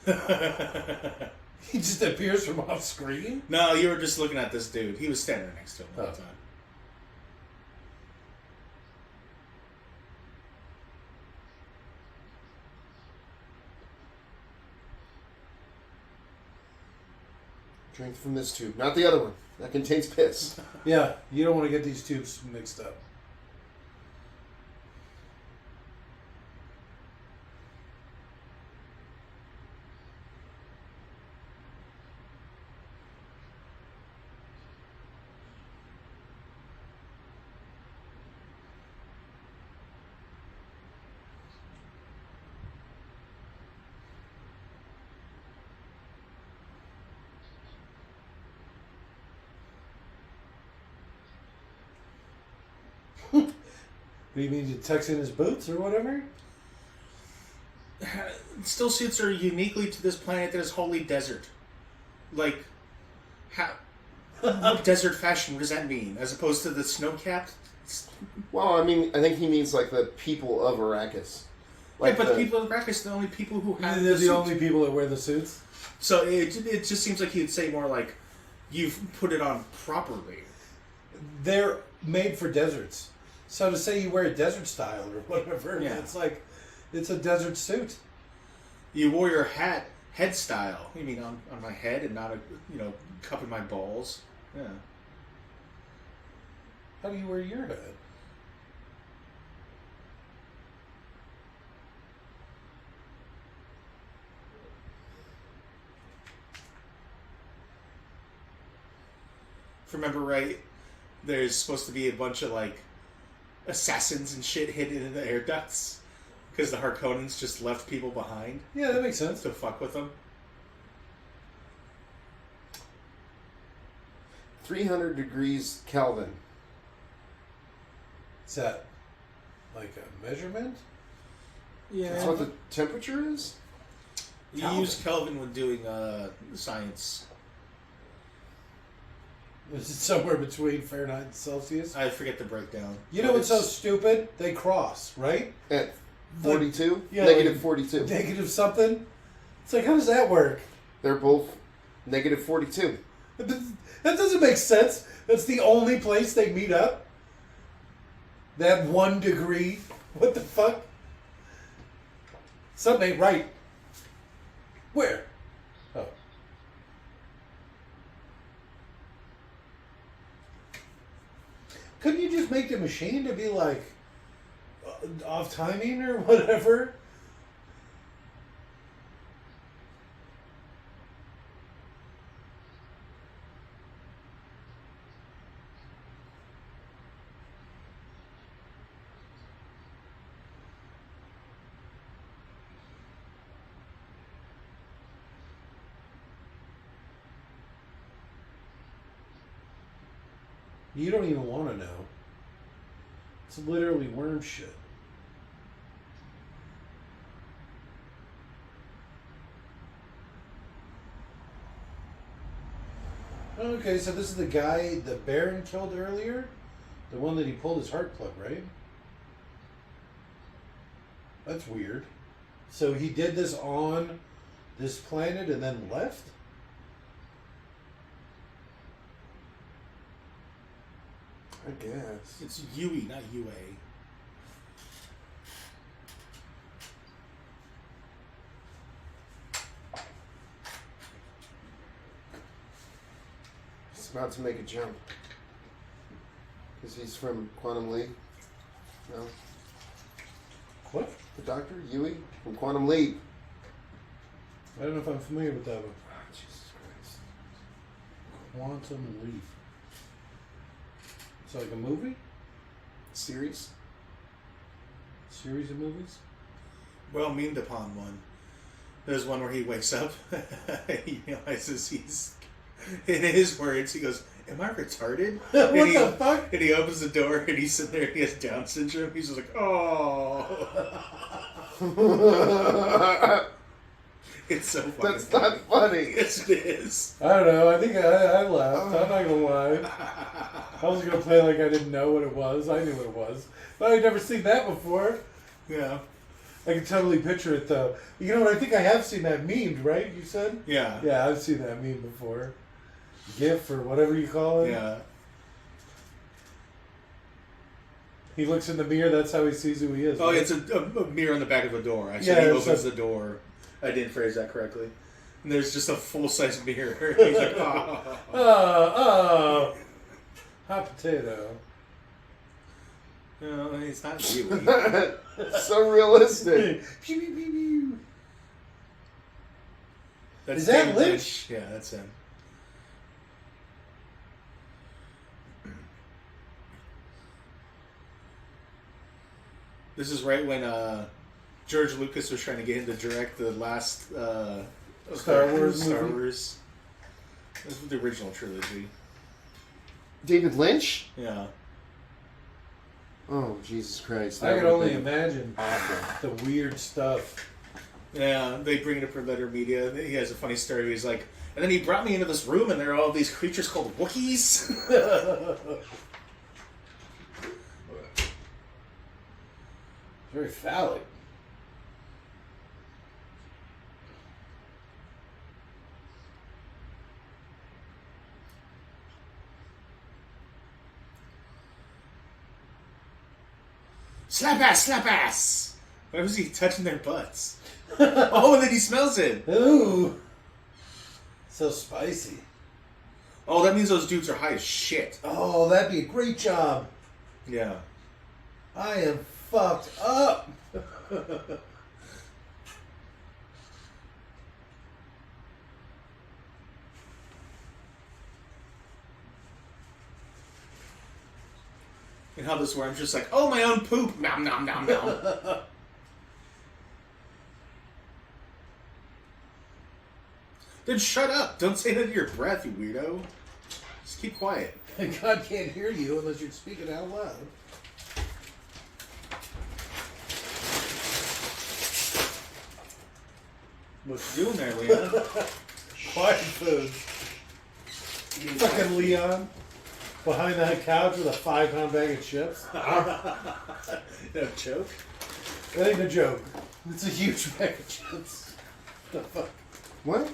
He just appears from off screen. No, you were just looking at this dude. He was standing next to him all the time. Drink from this tube, not the other one. That contains piss. Yeah, you don't want to get these tubes mixed up. What do you mean, to tucks in his boots or whatever? Still suits are uniquely to this planet that is wholly desert. Like, how? What desert fashion? What does that mean? As opposed to the snow-capped? Well, I mean, I think he means like the people of Arrakis. Like, but the people of Arrakis are the only people who have They're the the suit. only people that wear the suits. So it just seems like he'd say more like, you've put it on properly. They're made for deserts. So to say you wear a desert style or whatever, Yeah. it's like, it's a desert suit. You wore your head style. You mean on my head and not, cupping my balls? Yeah. How do you wear your head? If I remember right, there's supposed to be a bunch of, like, assassins and shit hidden in the air ducts. Because the Harkonnens just left people behind Yeah, that makes sense. to fuck with them. 300 degrees Kelvin. What's that? Like a measurement? Yeah. That's what the temperature is? You Kelvin. use Kelvin when doing science. Is it somewhere between Fahrenheit and Celsius? I forget the breakdown. You know what's so stupid? They cross, right? At 42? Like, yeah, Negative like 42. Negative something? It's like, how does that work? They're both negative 42. That doesn't make sense. That's the only place they meet up? That 1 degree? What the fuck? Something ain't right. Where? Oh. Couldn't you just make the machine to be like off timing or whatever? You don't even want to know. It's literally worm shit. Okay, so this is the guy the Baron killed earlier? The one that he pulled his heart plug, right? That's weird. So he did this on this planet and then left? I guess. It's UE, not UA. He's about to make a jump. Because he's from Quantum Leap. No? What? The doctor? Yui? From Quantum Leap. I don't know if I'm familiar with that one. Oh, Jesus Christ. Quantum Leap. It's like a movie? Series? Series of movies? Well, memed upon one. There's one where he wakes up. He realizes he's... In his words, he goes, "Am I retarded?" What and the fuck? And he opens the door and he's sitting there and he has Down syndrome. He's just like, oh. It's so funny. That's not funny. Yes, it is. I don't know. I think I laughed. I'm not gonna lie. I was gonna play like I didn't know what it was. I knew what it was, but I'd never seen that before. Yeah. I can totally picture it though. You know what? I think I have seen that memed, right? You said? Yeah. Yeah, I've seen that meme before. GIF or whatever you call it. Yeah. He looks in the mirror. That's how he sees who he is. Oh, right? it's a mirror on the back of a door. I said he opens the door. I didn't phrase that correctly. And there's just a full-size mirror. He's like, oh. Hot potato. No, it's not really. So realistic. Pew, pew, pew, pew. That's Is that David Lynch? Yeah, that's him. This is right when George Lucas was trying to get him to direct the last Star Wars Star movie? Wars. This was the original trilogy. David Lynch? Yeah. Oh, Jesus Christ. I That can would've only been imagine awful. the weird stuff. Yeah, they bring it up for Letter Media. He has a funny story. He's like, and then he brought me into this room, and there are all these creatures called Wookiees. Very phallic. Slap ass, slap ass! Why was he touching their butts? Oh, and then he smells it. Ooh. So spicy. Oh, that means those dudes are high as shit. Oh, that'd be a great job. Yeah. I am fucked up. And how this worm's just like, oh, my own poop. Nom, nom, nom, nom. Then shut up. Don't say that to your breath, you weirdo. Just keep quiet. God can't hear you unless you're speaking out loud. What you doing there, Leon? Quiet food. Fucking Leon behind that couch with a 5-pound bag of chips. No joke. That ain't a joke. It's a huge bag of chips. The fuck? What?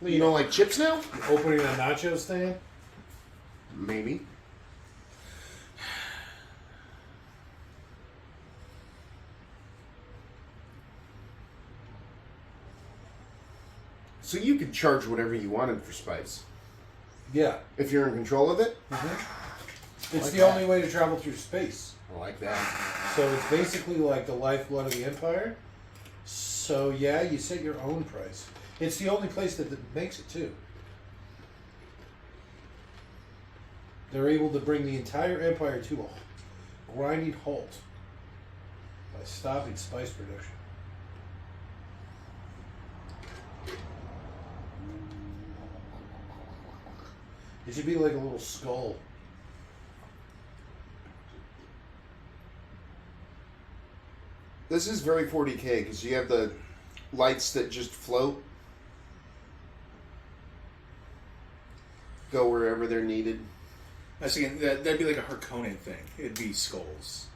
You don't like chips now? Opening a nacho stand? Maybe. So you could charge whatever you wanted for spice. Yeah. If you're in control of it? It's Like the that. only way to travel through space. I like that. So it's basically like the lifeblood of the Empire. So yeah, you set your own price. It's the only place that makes it too. They're able to bring the entire Empire to a grinding halt by stopping spice production. It should be like a little skull. This is very 40K because you have the lights that just float. Go wherever they're needed. I was thinking that'd be like a Harkonnen thing. It'd be skulls.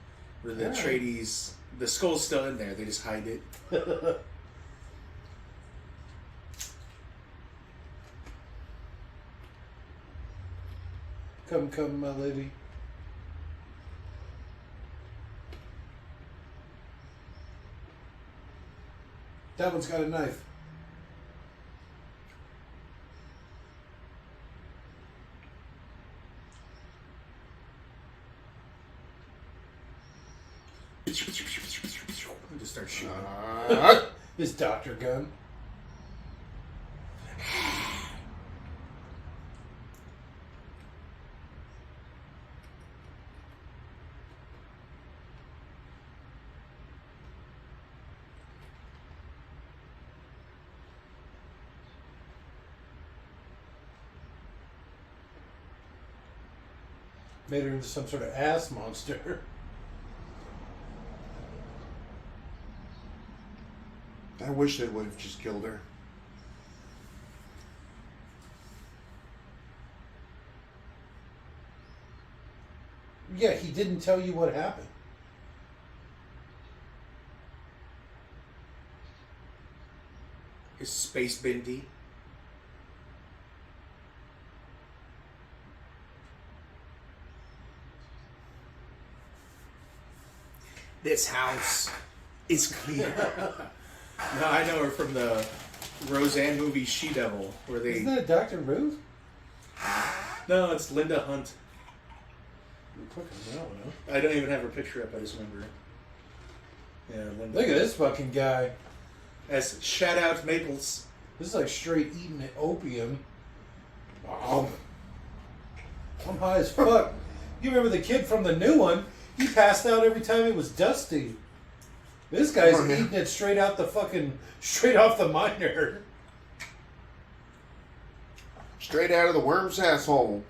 Where the Yeah. Atreides, the skull's still in there. They just hide it. Come, my lady. That one's got a knife. Just start shooting. His doctor gun. Made her into some sort of ass monster. I wish they would have just killed her. Yeah, he didn't tell you what happened. His space bendy. This house is clear. No, I know her from the Roseanne movie She Devil, where they. Isn't that Dr. Ruth? No, it's Linda Hunt. You're quick on that one, huh? I don't even have her picture up. I just remember. Yeah, Linda. Look at this fucking guy. As shout out Maples. This is like straight eating opium. Wow. I'm high as fuck. You remember the kid from the new one? He passed out every time it was dusty. This guy's Oh, yeah. eating it straight off the miner. Straight out of the worm's asshole.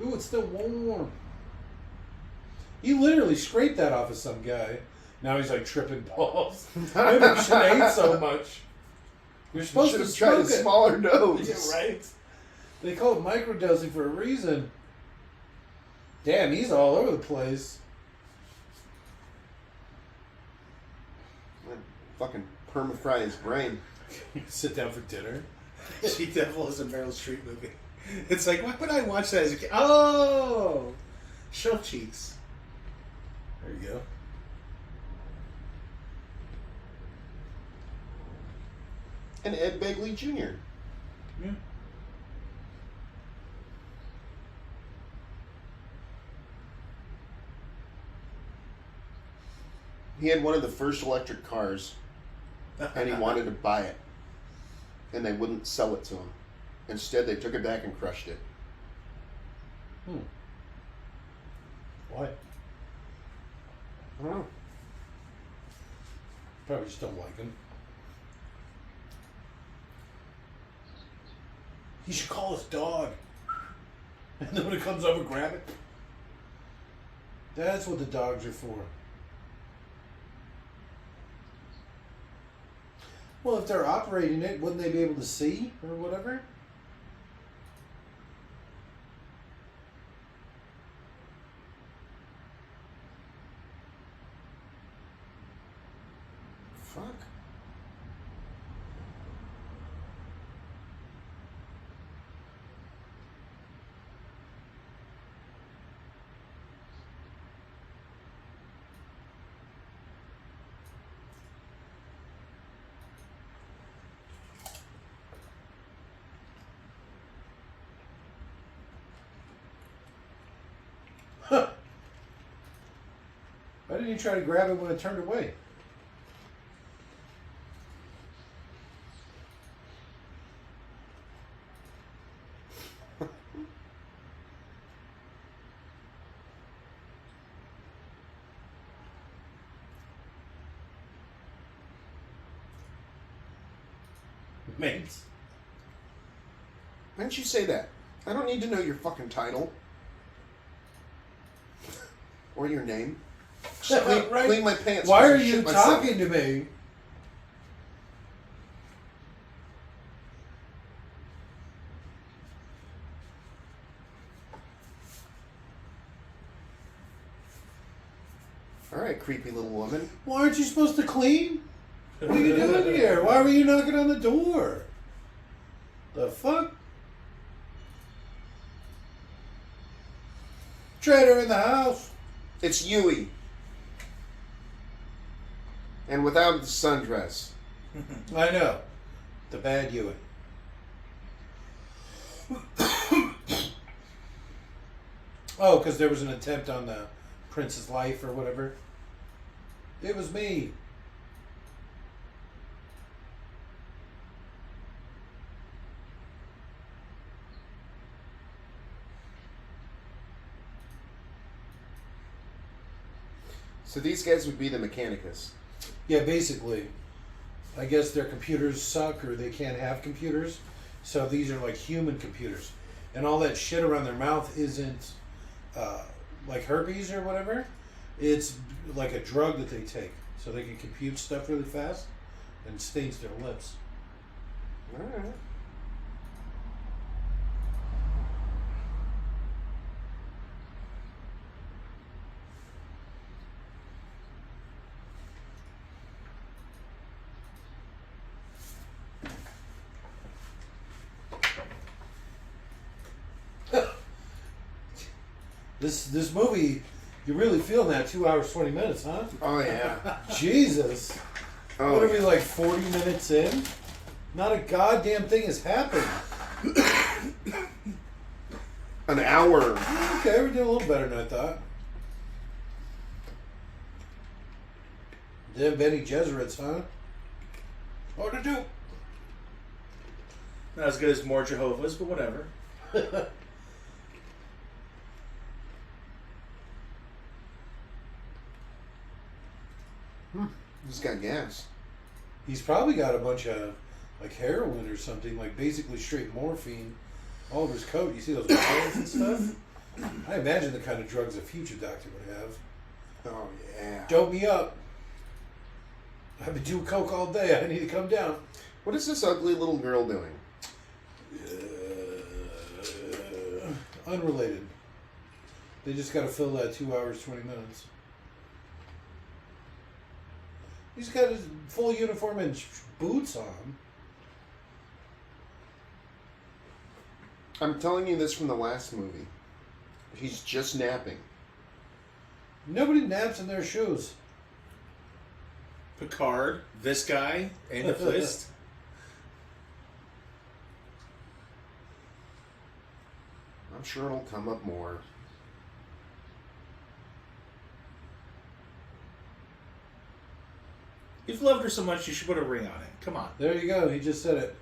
Ooh, it's still warm. He literally scraped that off of some guy. Now he's like tripping balls. Maybe you shouldn't have ate so much. You're supposed Should to have tried a smoke it. smaller dose. Yeah, right. They call it microdosing for a reason. Damn, he's all over the place. Fucking permafry his brain. Sit down for dinner. She Devil is a Meryl Streep movie. It's like, why would I watch that as a kid? Oh! Shelf cheeks. There you go. And Ed Begley Jr. Yeah. He had one of the first electric cars, and he wanted to buy it, and they wouldn't sell it to him. Instead, they took it back and crushed it. Why? I don't know. Probably just don't like him. He should call his dog. And then when it comes over, grab it. That's what the dogs are for. Well, if they're operating it, wouldn't they be able to see or whatever? Fuck. Huh. Why didn't you try to grab it when it turned away? Mates. Why didn't you say that? I don't need to know your fucking title. Or your name. Just clean my pants. Why because are I you shit myself. talking to me? All right, creepy little woman. Why aren't you supposed to clean? What are you doing here? Why were you knocking on the door? The fuck? Trader in the house. It's Yui. And without the sundress. I know. The bad Ewan. Oh, because there was an attempt on the prince's life or whatever. It was me. So these guys would be the Mechanicus. Yeah, basically. I guess their computers suck or they can't have computers. So these are like human computers. And all that shit around their mouth isn't like herpes or whatever. It's like a drug that they take. So they can compute stuff really fast and stains their lips. All right. This movie, you're really feeling that 2 hours, 20 minutes, huh? Oh, yeah. Jesus. Oh, What are we, like 40 minutes in? Not a goddamn thing has happened. an hour. Okay, we're doing a little better than I thought. Them Benny Gesserits, huh? What to do? Not as good as more Jehovah's, but whatever. He's got gas. He's probably got a bunch of like heroin or something, like basically straight morphine all over his coat. You see those vials and stuff? I imagine the kind of drugs a future doctor would have. Oh, yeah. Dope me up. I've been doing coke all day. I need to come down. What is this ugly little girl doing? Unrelated. They just got to fill that 2 hours, 20 minutes. He's got his full uniform and boots on. I'm telling you this from the last movie. He's just napping. Nobody naps in their shoes. Picard, this guy, and the list. I'm sure it'll come up more. You've loved her so much, you should put a ring on it. Come on. There you go. He just said it.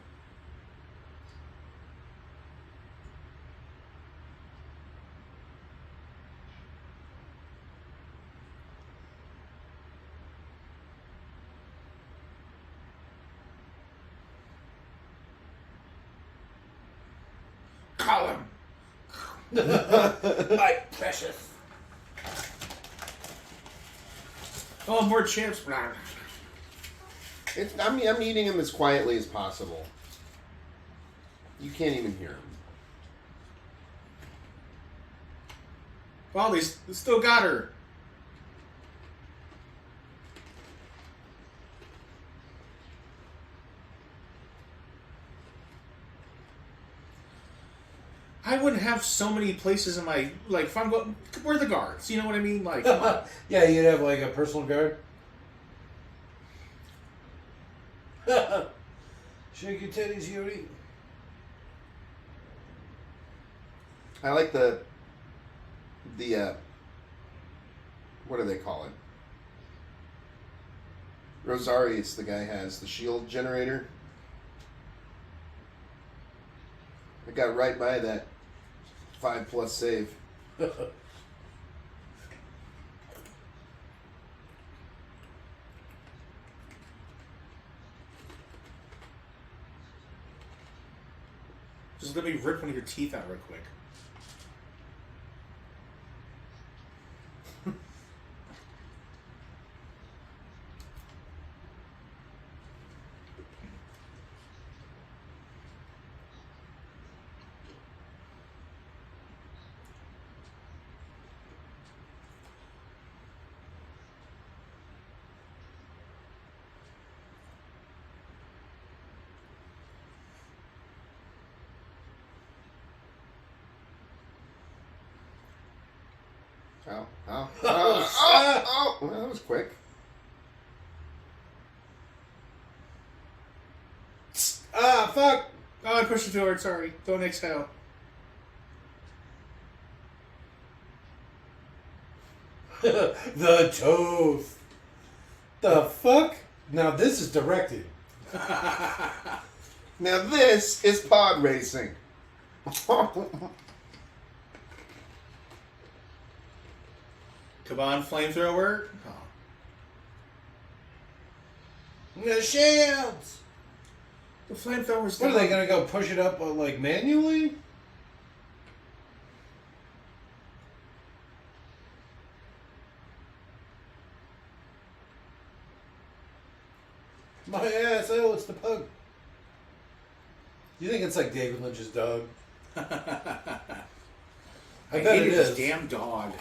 Call him. My precious. Oh, more chips. I'm eating them as quietly as possible. You can't even hear them. Well, they still got her. I wouldn't have so many places in my if I'm going. Where are the guards? You know what I mean? Like, come on. Yeah, you'd have like a personal guard. Shake your teddies, Yuri. I like the what do they call it? Rosarius, the guy has the shield generator. I got right by that 5+ save. Just let me rip one of your teeth out real quick. Oh, well, that was quick. Ah, fuck! Oh, I pushed it too hard. Sorry. Don't exhale. The Toth. The fuck? Now this is directed. Now this is pod racing. Come on, flamethrower. Oh. The shields! The flamethrower's What, are they down. gonna go push it up manually? My ass, oh, it's the pug. You think it's like David Lynch's dog? I bet hated it this is. damn dog.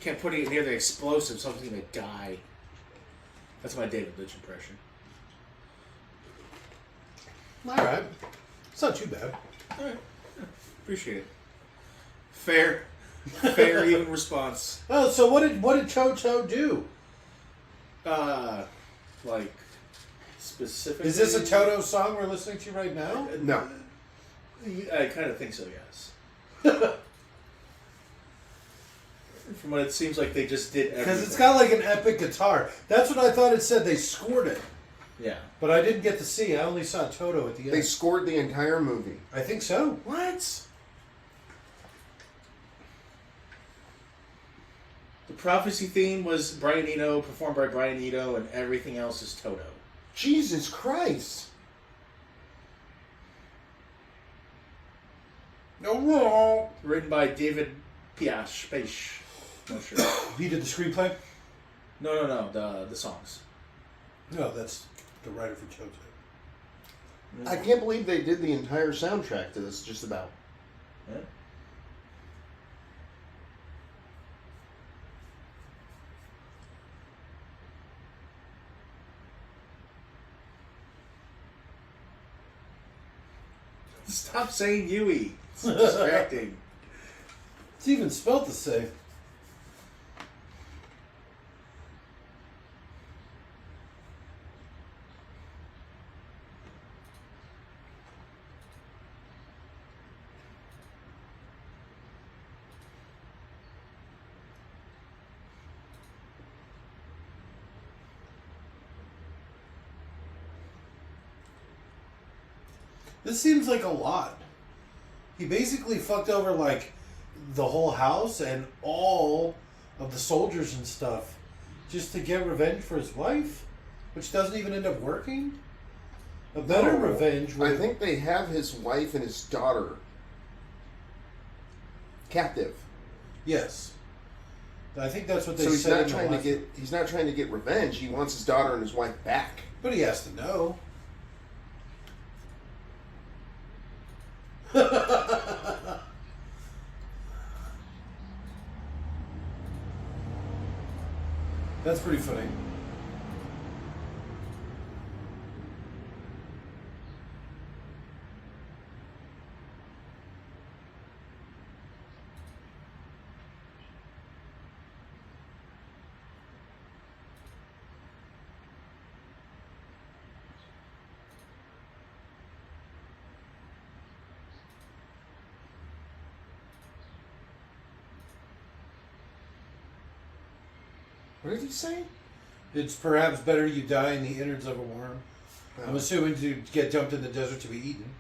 Can't put it near the explosive, something's gonna die. That's my David Lynch impression. Alright. It's not too bad. Alright. Yeah, appreciate it. Fair, even response. Oh, so what did Toto do? Like, specifically... Is this a Toto song we're listening to right now? No. I kind of think so, yes. From what it seems like they just did everything. Because it's got like an epic guitar. That's what I thought it said. They scored it. Yeah. But I didn't get to see. I only saw Toto at the end. They scored the entire movie. I think so. What? The Prophecy theme was Brian Eno, performed by Brian Eno, and everything else is Toto. Jesus Christ. No. Written by David Page. No, sure. He did the screenplay? No. The songs. No, that's the writer for Toto. I can't believe they did the entire soundtrack to this, just about. Yeah. Stop saying Yui. It's distracting. It's even spelled the same. This seems like a lot. He basically fucked over like the whole house and all of the soldiers and stuff just to get revenge for his wife, which doesn't even end up working. A better revenge would... I think they have his wife and his daughter captive. Yes. I think that's what they So he's said. not in the trying to last- get. He's not trying to get revenge. He wants his daughter and his wife back. But he has to know. That's pretty funny. What did he say? It's perhaps better you die in the innards of a worm. I'm assuming to get dumped in the desert to be eaten.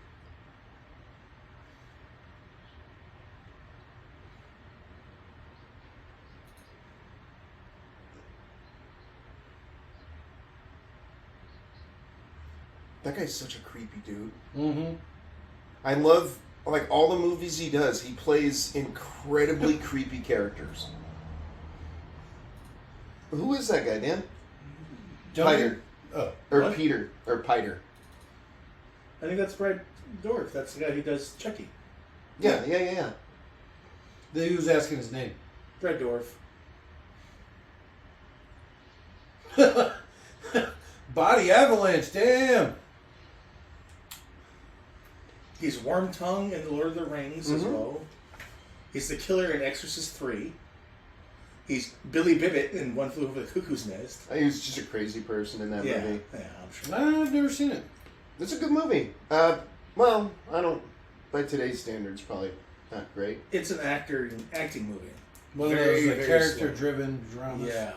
That guy's such a creepy dude. Mm-hmm. I love, like, all the movies he does. He plays incredibly creepy characters. Who is that guy, Dan? Piter. Oh. Or What? Peter. Or Piter. I think that's Brad Dorff. That's the guy who does Chucky. Yeah. He was asking his name. Brad Dorff. Body avalanche, damn! He's Wormtongue in The Lord of the Rings as Mhm. well. He's the killer in Exorcist 3. He's Billy Bibbit in One Flew Over the Cuckoo's Nest. He was just a crazy person in that Yeah, movie. yeah, I'm sure. I've never seen it. It's a good movie. Well, I don't. By today's standards, probably not great. It's an acting movie. One of Very, those like, very character-driven dramas. Yeah.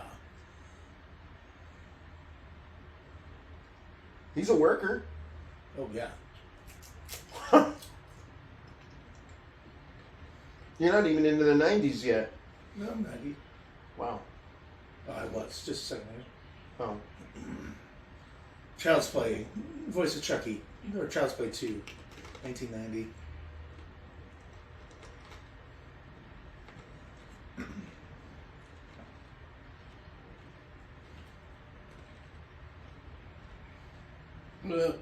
He's a worker. Oh yeah. You're not even into the 90s yet. No, I'm 90. Wow. Oh, I was just a second ago. Oh. Child's Play, voice of Chucky, or Child's Play 2, 1990. Uh,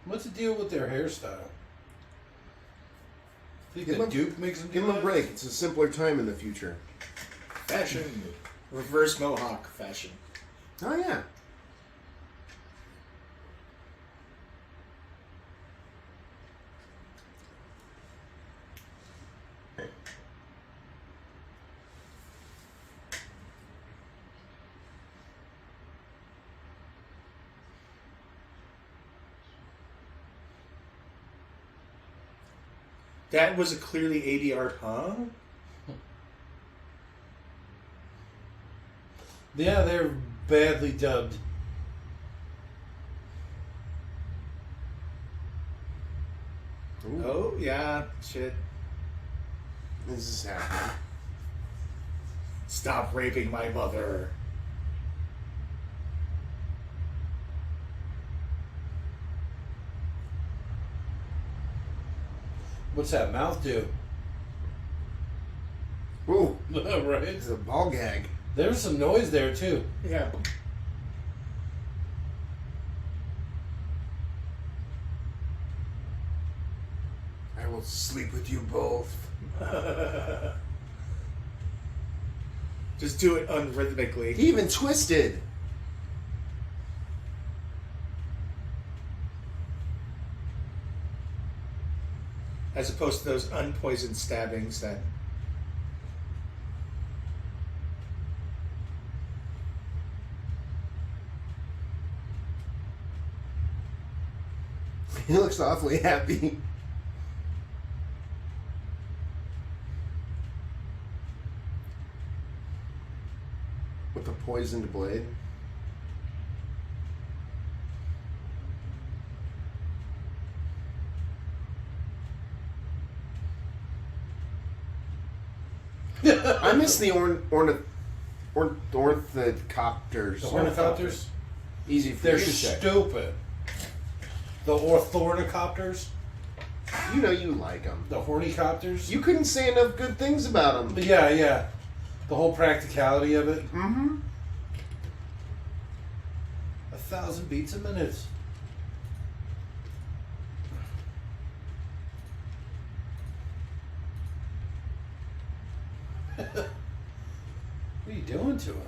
What's the deal with their hairstyle? Think Give the him- Duke makes them do Give him a that? break. It's a simpler time in the future. Fashion, reverse mohawk fashion. Oh, yeah. That was a clearly ADR, huh? Yeah, they're badly dubbed. Ooh, Oh, yeah, shit. this is happening. Stop raping my mother. What's that mouth do? Ooh, Right? it's a ball gag. There's some noise there, too. Yeah. I will sleep with you both. Just do it unrhythmically. He even twisted. As opposed to those unpoisoned stabbings that. He looks awfully happy. With a poisoned blade. I miss the Ornithopters. The ornithopters? Easy for They're you to say. stupid. The ornithopters? You know you like them. The hornicopters? You couldn't say enough good things about them. Yeah, yeah. The whole practicality of it. Mm-hmm. 1,000 beats a minute. What are you doing to him?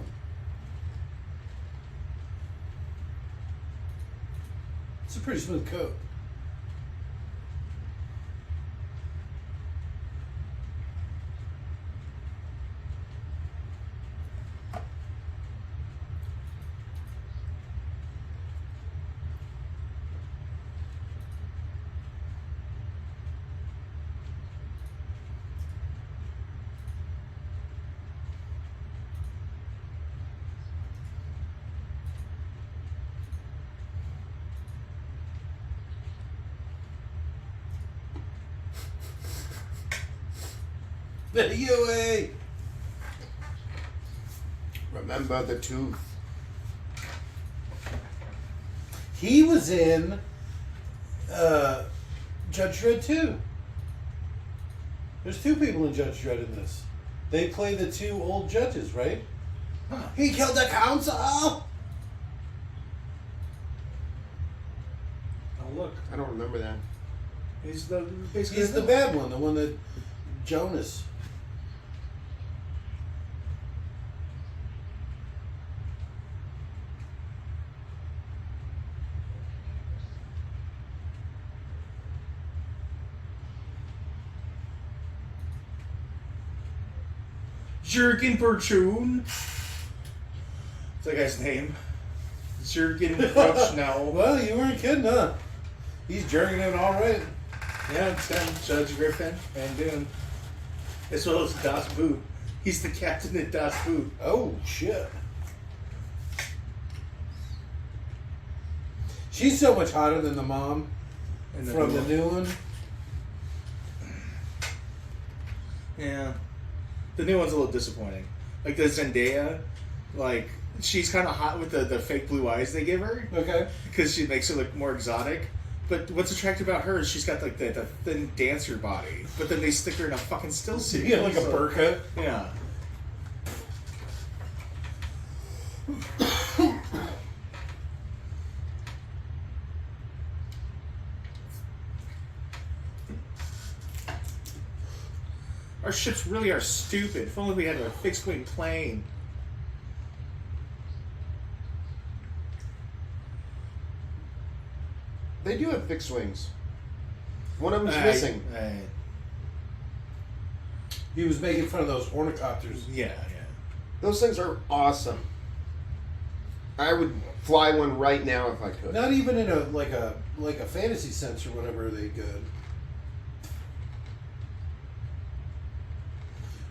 It's a pretty smooth coat. The UA! Remember the tooth. He was in Judge Dredd 2. There's two people in Judge Dredd in this. They play the two old judges, right? Huh. He killed the council! Oh, look. I don't remember that. He's the basically He's the bad one, the one that Jonas. Jurgen Bertune. What's that guy's name? Jurgen Bruchnow. Well, you weren't kidding, huh? He's jerking it all right. Yeah, it's him, Judge Griffin and Dune. As well as Das Boot. He's the captain at Das Boot. Oh, shit. She's so much hotter than the mom And from the new one. Yeah. The new one's a little disappointing. Like the Zendaya, like she's kind of hot with the fake blue eyes they give her Okay. because she makes her look more exotic. But what's attractive about her is she's got like the thin dancer body. But then they stick her in a fucking still suit. Yeah, like a So- burqa. Yeah. Our ships really are stupid. If only we had a fixed wing plane. They do have fixed wings. One of them's I- missing. He was making fun of those ornithopters. Yeah. Those things are awesome. I would fly one right now if I could. Not even in a fantasy sense or whatever. Are they good?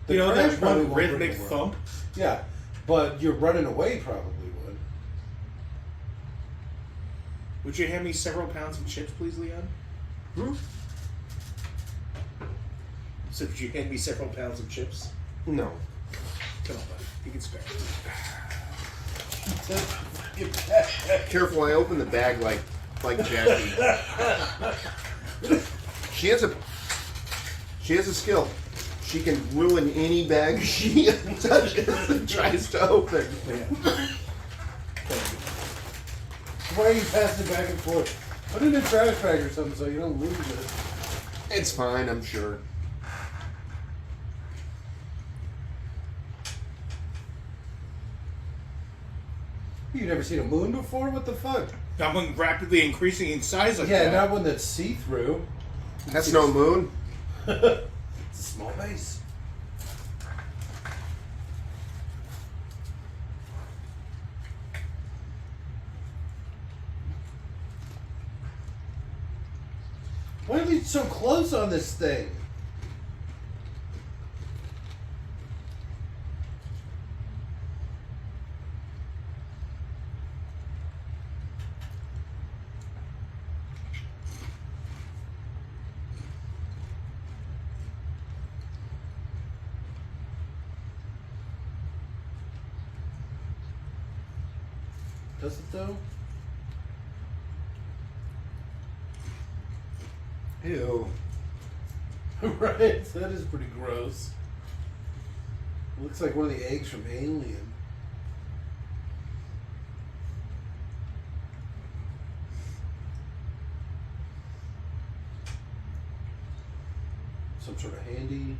You know crash that probably one won't bring rhythmic the world. thump? Yeah, but you're running away probably would. Would you hand me several pounds of chips, please, Leon? So would you hand me several pounds of chips? No. Come on, buddy. You can spare. Careful, I opened the bag like Jackie. She has a skill. She can ruin any bag she touches and tries to open. Why are you passing it back and forth? Put it in a trash bag or something so you don't lose it. It's fine, I'm sure. You've never seen a moon before? What the fuck? Not one rapidly increasing in size like Yeah, that. not one that's see-through. That's no moon. It's a small base. Why are we so close on this thing? Does it though? Ew. Right, that is pretty gross. Looks like one of the eggs from Alien. Some sort of handy.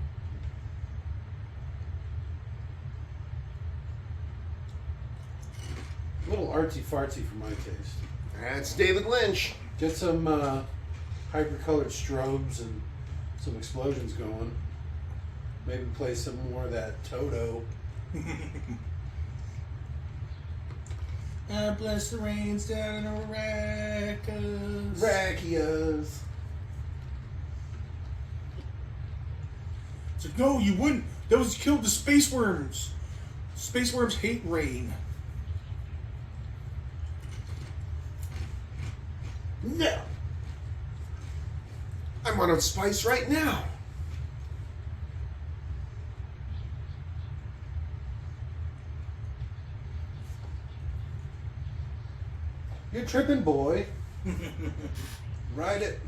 A little artsy fartsy for my taste. That's David Lynch. Get some hyper-colored strobes and some explosions going. Maybe play some more of that Toto. Bless the rains down in Arrakis. Rakias. It's like, no, you wouldn't. Those killed the space worms. Space worms hate rain. No. I'm on spice right now. You're tripping, boy. Ride it.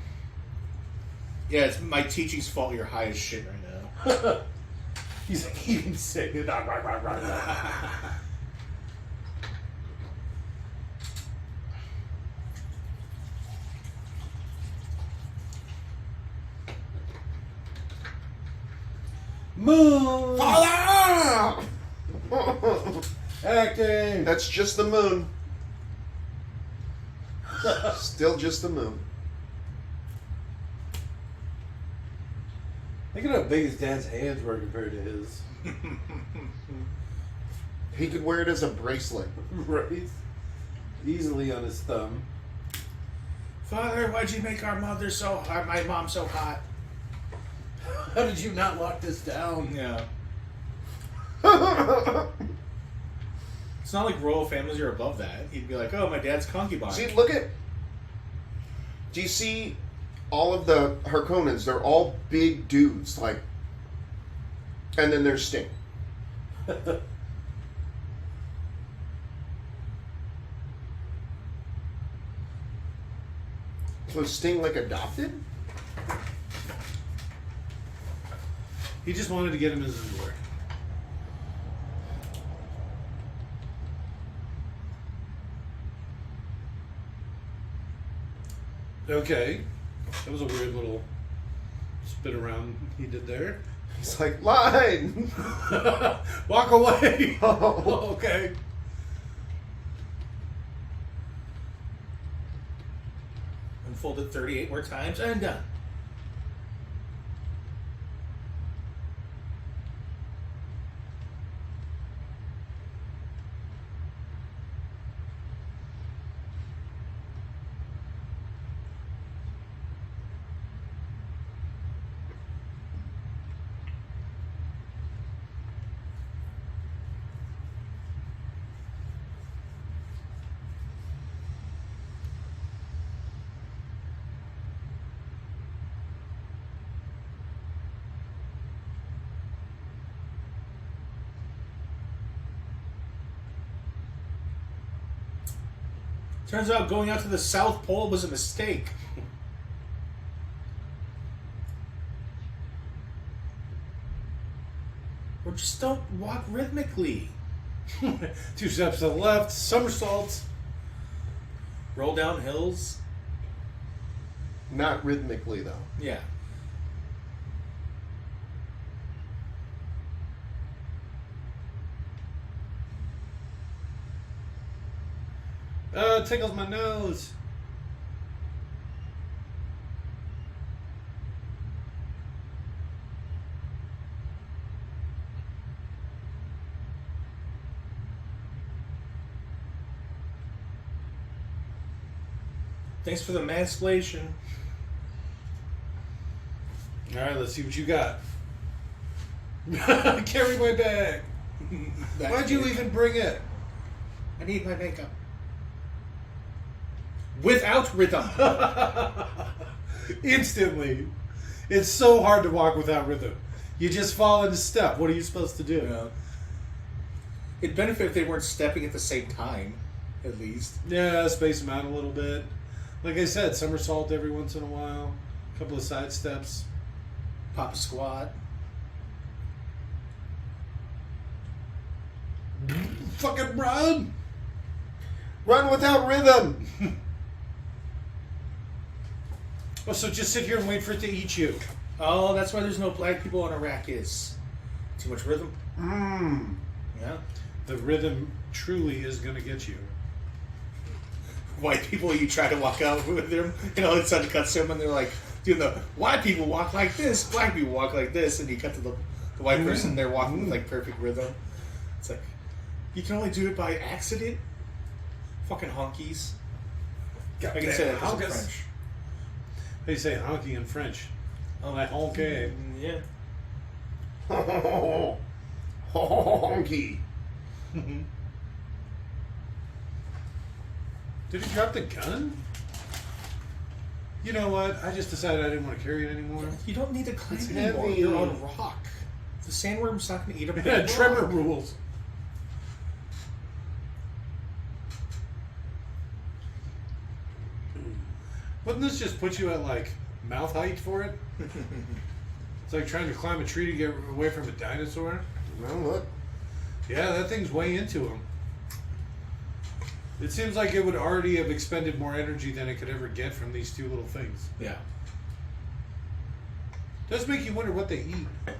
Yeah, it's my teaching's fault. You're high as shit right now. He's like eating sick. Moon! Father! Acting! That's just the moon. Still just the moon. Look at how big his dad's hands were compared to his. He could wear it as a bracelet. Right? Easily on his thumb. Father, why'd you make our mother so hot, my mom so hot? How did you not lock this down? Yeah. It's not like royal families are above that. You'd be like, oh, my dad's concubine. See, look at. Do you see all of the Harkonnens? They're all big dudes, like. And then there's Sting. Was Sting like adopted? He just wanted to get him his underwear. Okay. That was a weird little spin around he did there. He's like, line! Walk away! Oh. Okay. Unfold it 38 more times and done. Turns out going out to the South Pole was a mistake. Or just don't walk rhythmically. 2 steps to the left, somersaults. Roll down hills. Not rhythmically, though. Yeah. It tickles my nose. Thanks for the mansplation. Alright, let's see what you got. Carry my bag. Why'd you even bring it? I need my makeup. Without rhythm. Instantly. It's so hard to walk without rhythm. You just fall into step. What are you supposed to do? Yeah. It'd benefit if they weren't stepping at the same time. at least. Yeah, space them out a little bit. Like I said, somersault every once in a while. A couple of side steps. Pop a squat. Fucking run! Run without rhythm. Oh, so just sit here and wait for it to eat you. Oh, that's why there's no black people in Arrakis. Too much rhythm. Yeah. The rhythm truly is going to get you. White people, you try to walk out with them, and all of a sudden cuts to them, and they're like, doing the white people walk like this, black people walk like this, and you cut to the white person, they're walking with like perfect rhythm. It's like, you can only do it by accident? Fucking honkies. I can say that because I'm French. They say honky in French. Oh, that honky. Yeah. Honky. Did he drop the gun? You know what? I just decided I didn't want to carry it anymore. You don't need to climb It's anymore. heavy. You're on rock. The sandworm's not going to eat up Yeah, the Tremor rock. rules. Wouldn't this just put you at like mouth height for it? It's like trying to climb a tree to get away from a dinosaur. Well, look. Yeah, that thing's way into him. It seems like it would already have expended more energy than it could ever get from these two little things. Yeah. Does make you wonder what they eat.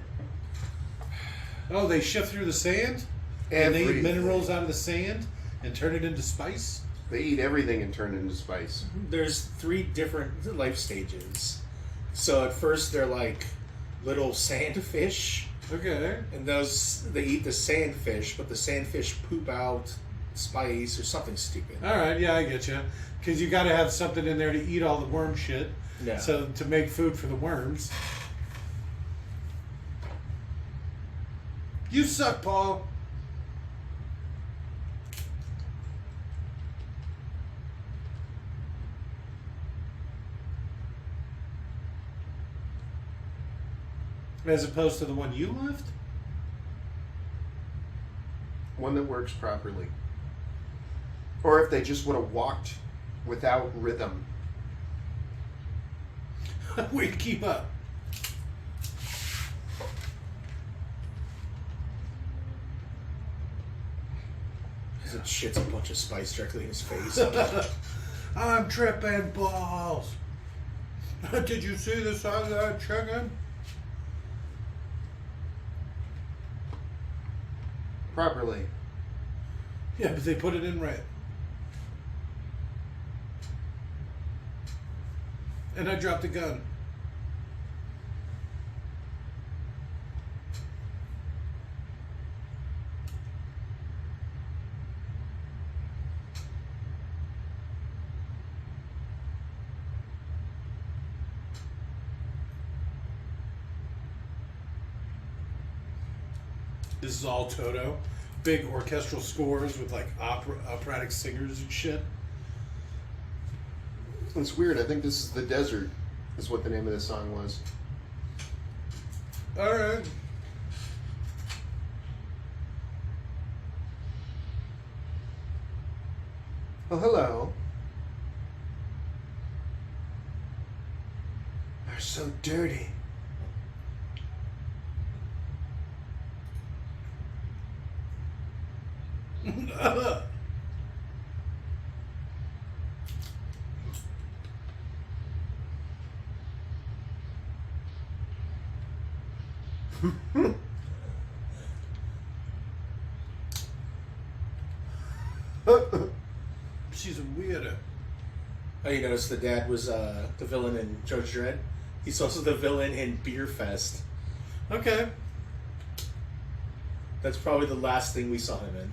Oh, they shift through the sand? And they eat Everything. minerals out of the sand and turn it into spice? They eat everything and turn it into spice. There's 3 different life stages. So at first they're like little sandfish, Okay. and those they eat the sandfish, but the sandfish poop out spice or something stupid. Alright, yeah, I get you. Because you got to have something in there to eat all the worm shit. Yeah. So to make food for the worms. You suck, Paul. As opposed to the one you left? One that works properly. Or if they just would have walked without rhythm. Way to keep up. Because it shits a bunch of spice directly in his face. I'm tripping balls. Did you see the size of that chicken? Properly. Yeah, but they put it in red. And I dropped the gun. This is all Toto. Big orchestral scores with like operatic singers and shit. It's weird. I think this is The Desert, is what the name of the song was. Alright. Oh, hello. They're so dirty. She's a weirdo. Oh, you noticed the dad was the villain in Judge Dredd? He's also the villain in Beer Fest. Okay. That's probably the last thing we saw him in.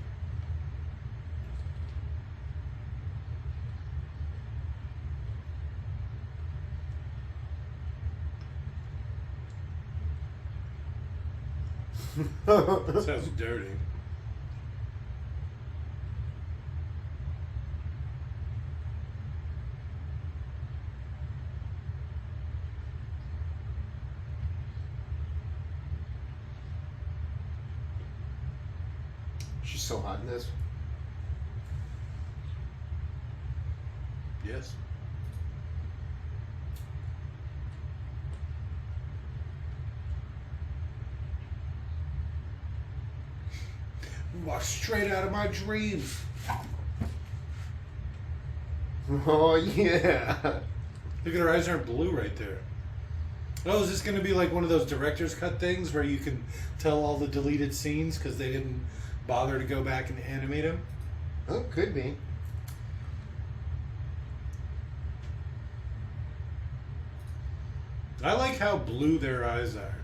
Sounds dirty. She's so hot in this. Yes. Walk straight out of my dreams. Oh, yeah. Look at her eyes aren't blue right there. Oh, is this going to be like one of those director's cut things where you can tell all the deleted scenes because they didn't bother to go back and animate them? Oh, could be. I like how blue their eyes are.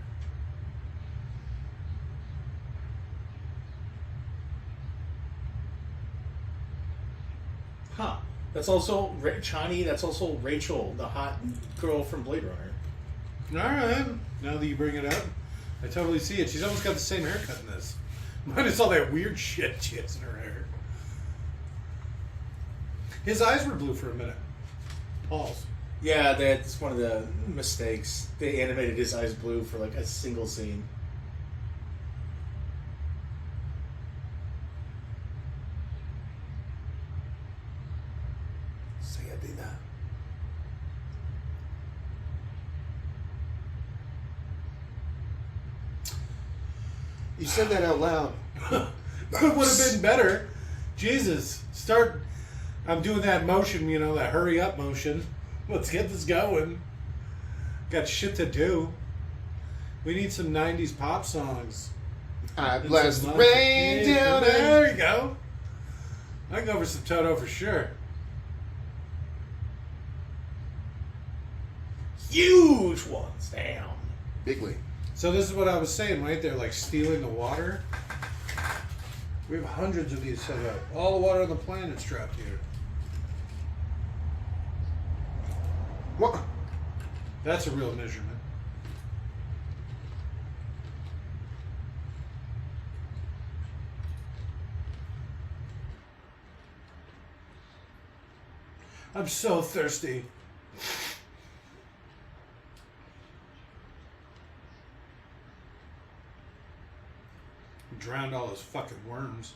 Huh. That's also Chani. That's also Rachel, the hot girl from Blade Runner. All right. Now that you bring it up, I totally see it. She's almost got the same haircut in this. Minus all that weird shit she has in her hair. His eyes were blue for a minute. Paul's. Yeah, that's one of the mistakes. They animated his eyes blue for like a single scene. You said that out loud. It would have been better. Jesus. Start. I'm doing that motion, you know, that hurry up motion. Let's get this going. Got shit to do. We need some 90s pop songs. I And bless the some rain down There you go. I can go for some Toto for sure. Huge ones, damn. Bigly. So this is what I was saying, right? They're like stealing the water. We have hundreds of these set up. All the water on the planet's trapped here. What? That's a real measurement. I'm so thirsty. Drowned all those fucking worms.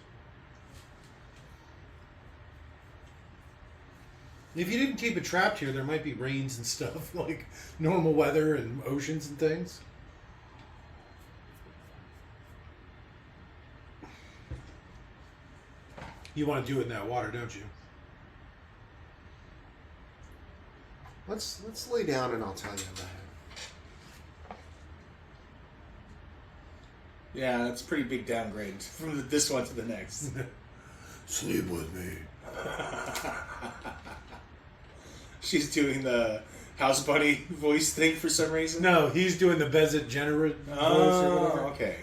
If you didn't keep it trapped here, there might be rains and stuff, like normal weather and oceans and things. You want to do it in that water, don't you? Let's lay down and I'll tell you about it. Yeah, that's a pretty big downgrade from this one to the next. Sleep with me. She's doing the house bunny voice thing for some reason. No, he's doing the Bezit Jenner voice or whatever. Okay.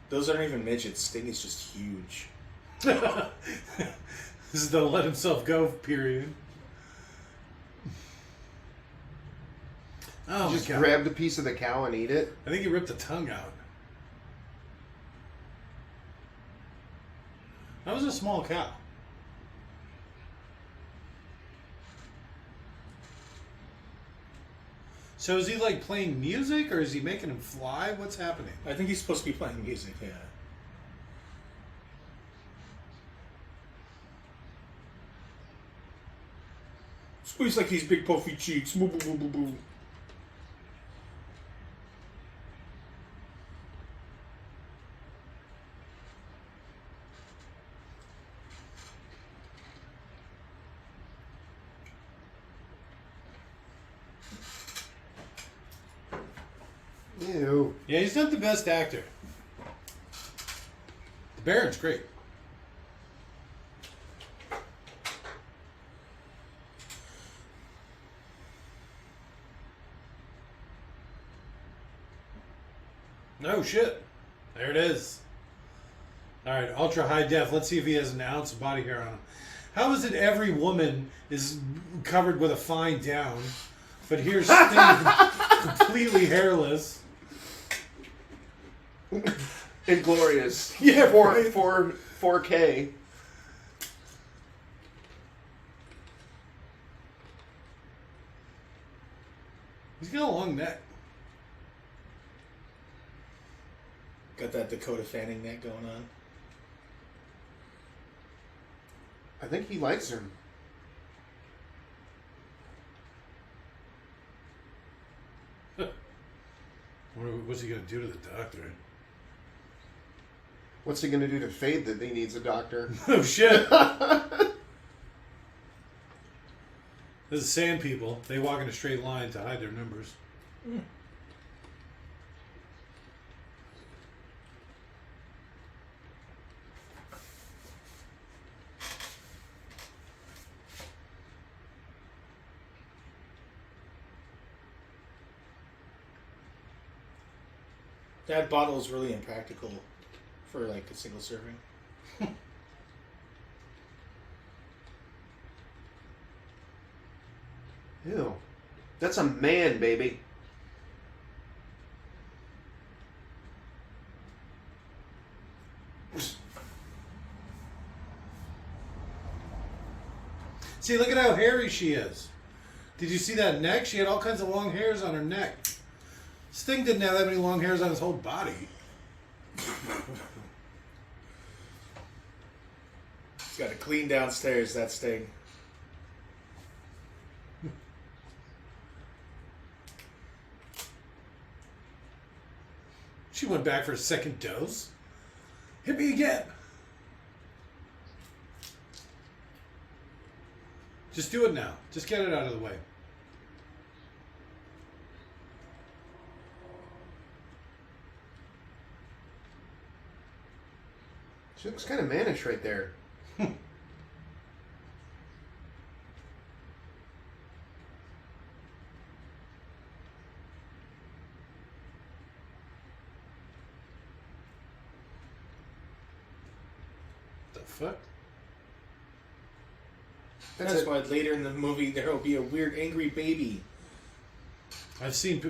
Those aren't even midgets. Sting is just huge. This is the let himself go period. Oh, Just my God. grab the piece of the cow and eat it. I think he ripped the tongue out. That was a small cow. So is he like playing music or is he making him fly? What's happening? I think he's supposed to be playing music, yeah. Squeeze like these big puffy cheeks. Boo, boo, boo, boo, boo. Ew. Yeah, he's not the best actor. The Baron's great. No shit. There it is. Alright, ultra high def. Let's see if he has an ounce of body hair on him. How is it every woman is covered with a fine down, but here's Sting completely hairless? Inglorious. Yeah, right. 4K. He's got a long neck. Got that Dakota Fanning neck going on. I think he likes him. What's he gonna do to the doctor? What's he going to do to Fade that he needs a doctor? Oh shit! This is sand people. They walk in a straight line to hide their numbers. That bottle is really impractical for like a single serving. Ew. That's a man, baby. See, look at how hairy she is. Did you see that neck? She had all kinds of long hairs on her neck. Sting didn't have that many long hairs on his whole body. He's got it clean downstairs, that Sting. She went back for a second dose. Hit me again. Just do it now. Just get it out of the way. She looks kind of mannish right there. The fuck? That's why later in the movie there will be a weird angry baby. I've seen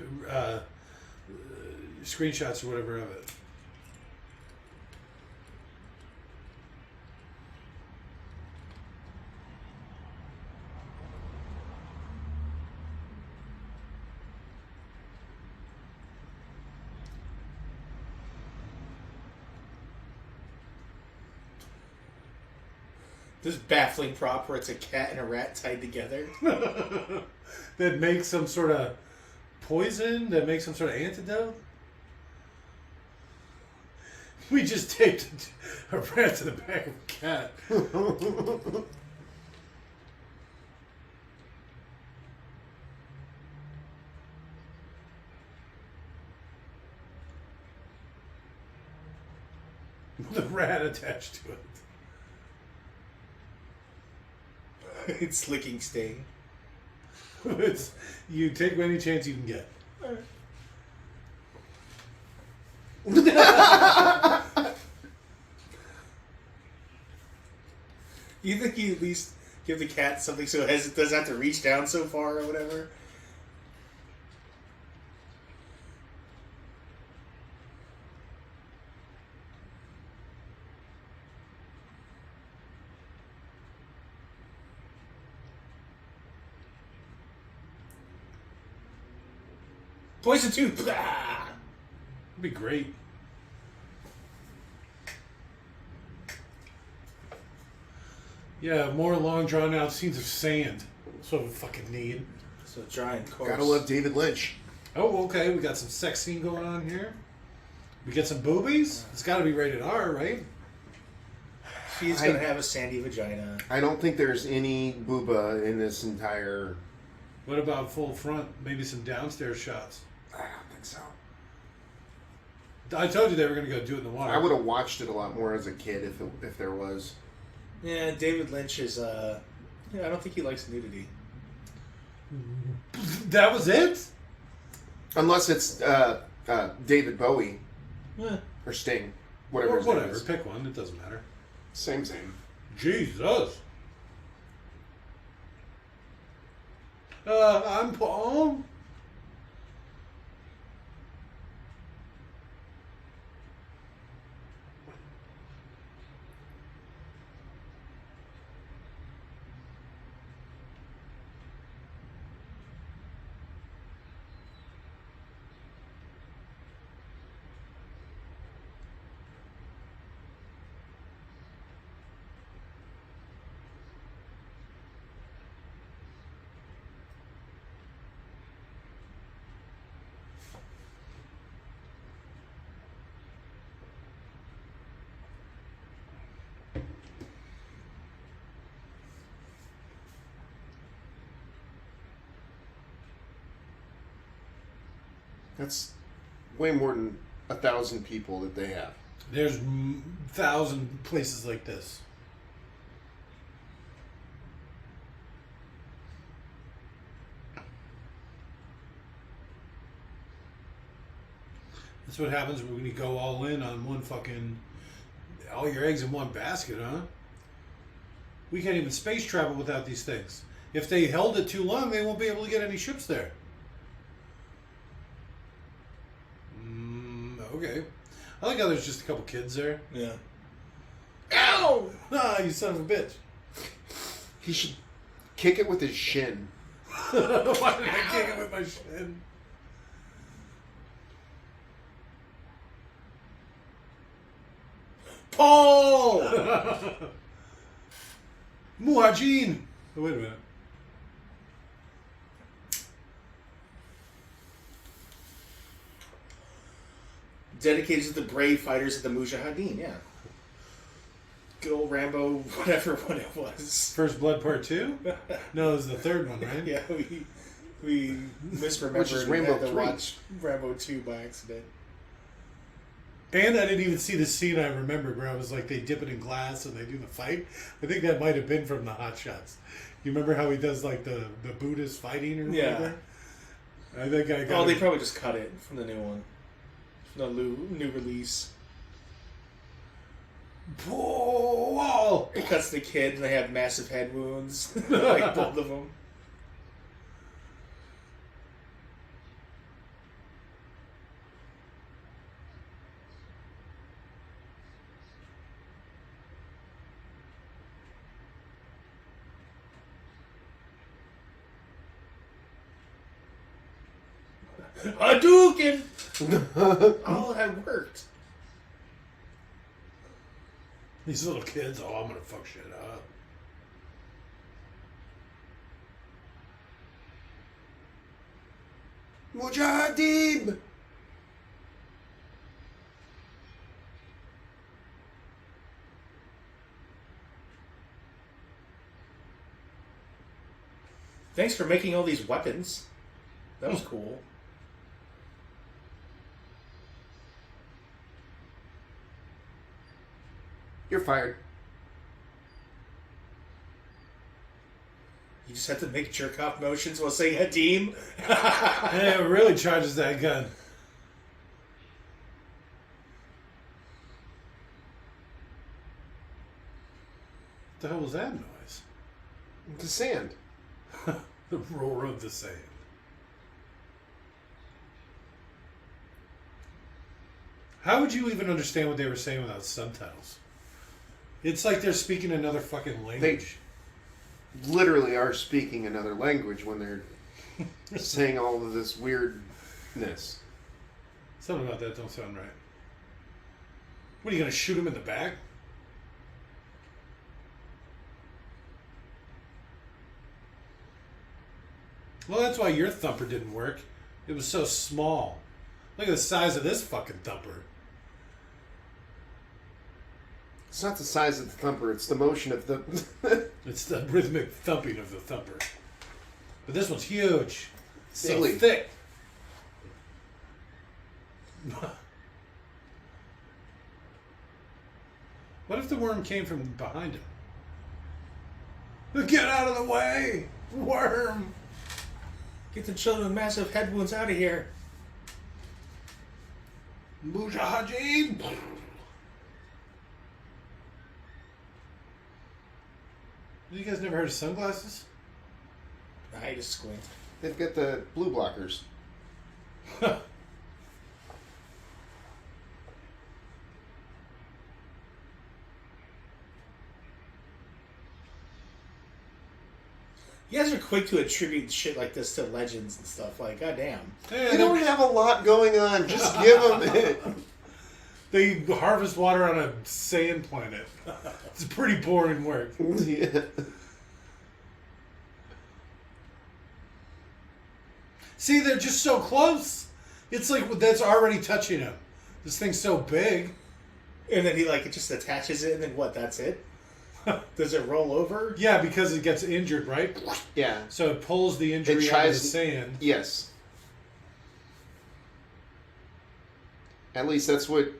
screenshots or whatever of it. This baffling prop where it's a cat and a rat tied together. That makes some sort of poison, that makes some sort of antidote. We just taped a rat to the back of a cat. With a rat attached to it. It's licking Sting. You take any chance you can get. You think you at least give the cat something so it doesn't have to reach down so far or whatever? Poison tooth. Blah! That'd be great. Yeah, more long drawn out scenes of sand. That's what we fucking need. So giant corpse. Gotta love David Lynch. Oh, okay. We got some sex scene going on here. We get some boobies. It's got to be rated R, right? She's gonna have a sandy vagina. I don't think there's any booba in this entire... What about full front? Maybe some downstairs shots. I don't think so. I told you they were going to go do it in the water. I would have watched it a lot more as a kid if there was. Yeah, David Lynch is. I don't think he likes nudity. That was it? Unless it's David Bowie or Sting, whatever. Or his name whatever. is. Pick one. It doesn't matter. Same. Jesus. I'm Paul. That's way more than 1,000 people that they have. There's 1,000 places like this. That's what happens when you go all in on one fucking... all your eggs in one basket, huh? We can't even space travel without these things. If they held it too long, they won't be able to get any ships there. Okay. I like how there's just a couple kids there. Yeah. Ow! Ah, you son of a bitch. He should kick it with his shin. Why did I kick it with my shin? Paul! Muhajin! Oh, wait a minute. Dedicated to the brave fighters of the Mujahideen, yeah. Good old Rambo, whatever one it was. First Blood Part 2? No, it was the third one, right? Yeah, we misremembered. Which is Rambo and had to 3. watch Rambo 2 by accident. And I didn't even see the scene I remembered where I was like, they dip it in glass and they do the fight. I think that might have been from the Hot Shots. You remember how he does like the Buddhist fighting or whatever? Yeah. I think I got They probably just cut it from the new one. From the new release. Whoa! It cuts the kid and they have massive head wounds. Like both of them. Hadouken! Oh, that worked. These little kids, I'm gonna fuck shit up. Mujahideen! Thanks for making all these weapons. That was cool. You're fired. You just have to make jerk-off motions while saying Hadim. Yeah, it really charges that gun. What the hell was that noise? The sand. The roar of the sand. How would you even understand what they were saying without subtitles? It's like they're speaking another fucking language. They literally are speaking another language when they're saying all of this weirdness. Something about that don't sound right. What, are you going to shoot him in the back? Well, that's why your thumper didn't work. It was so small. Look at the size of this fucking thumper. It's not the size of the thumper, it's the motion of the... It's the rhythmic thumping of the thumper. But this one's huge. So Silly. thick. What if the worm came from behind him? Get out of the way! Worm! Get the children with massive head wounds out of here. Mujahideen! You guys never heard of sunglasses? I just squint. They've got the blue blockers. You guys are quick to attribute shit like this to legends and stuff. Like, goddamn. They don't have a lot going on. Just give them it. They harvest water on a sand planet. It's pretty boring work. Yeah. See, they're just so close. It's like that's already touching him. This thing's so big. And then he, like, it just attaches it, and then what? That's it? Does it roll over? Yeah, because it gets injured, right? Yeah. So it pulls the injury out of the sand. Yes. At least that's what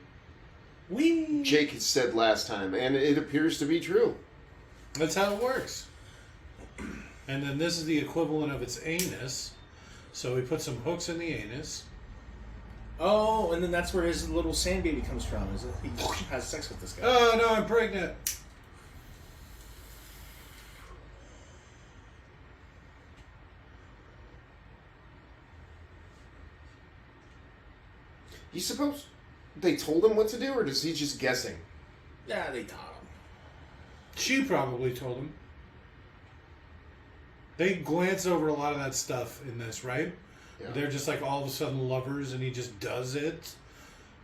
Wee. Jake had said last time, and it appears to be true. That's how it works. And then this is the equivalent of its anus. So we put some hooks in the anus. Oh, and then that's where his little sand baby comes from. Is it? He has sex with this guy. Oh, no, I'm pregnant. You suppose they told him what to do, or is he just guessing? Yeah, they taught him. She probably told him. They glance over a lot of that stuff in this, right? Yeah. They're just like all of a sudden lovers and he just does it.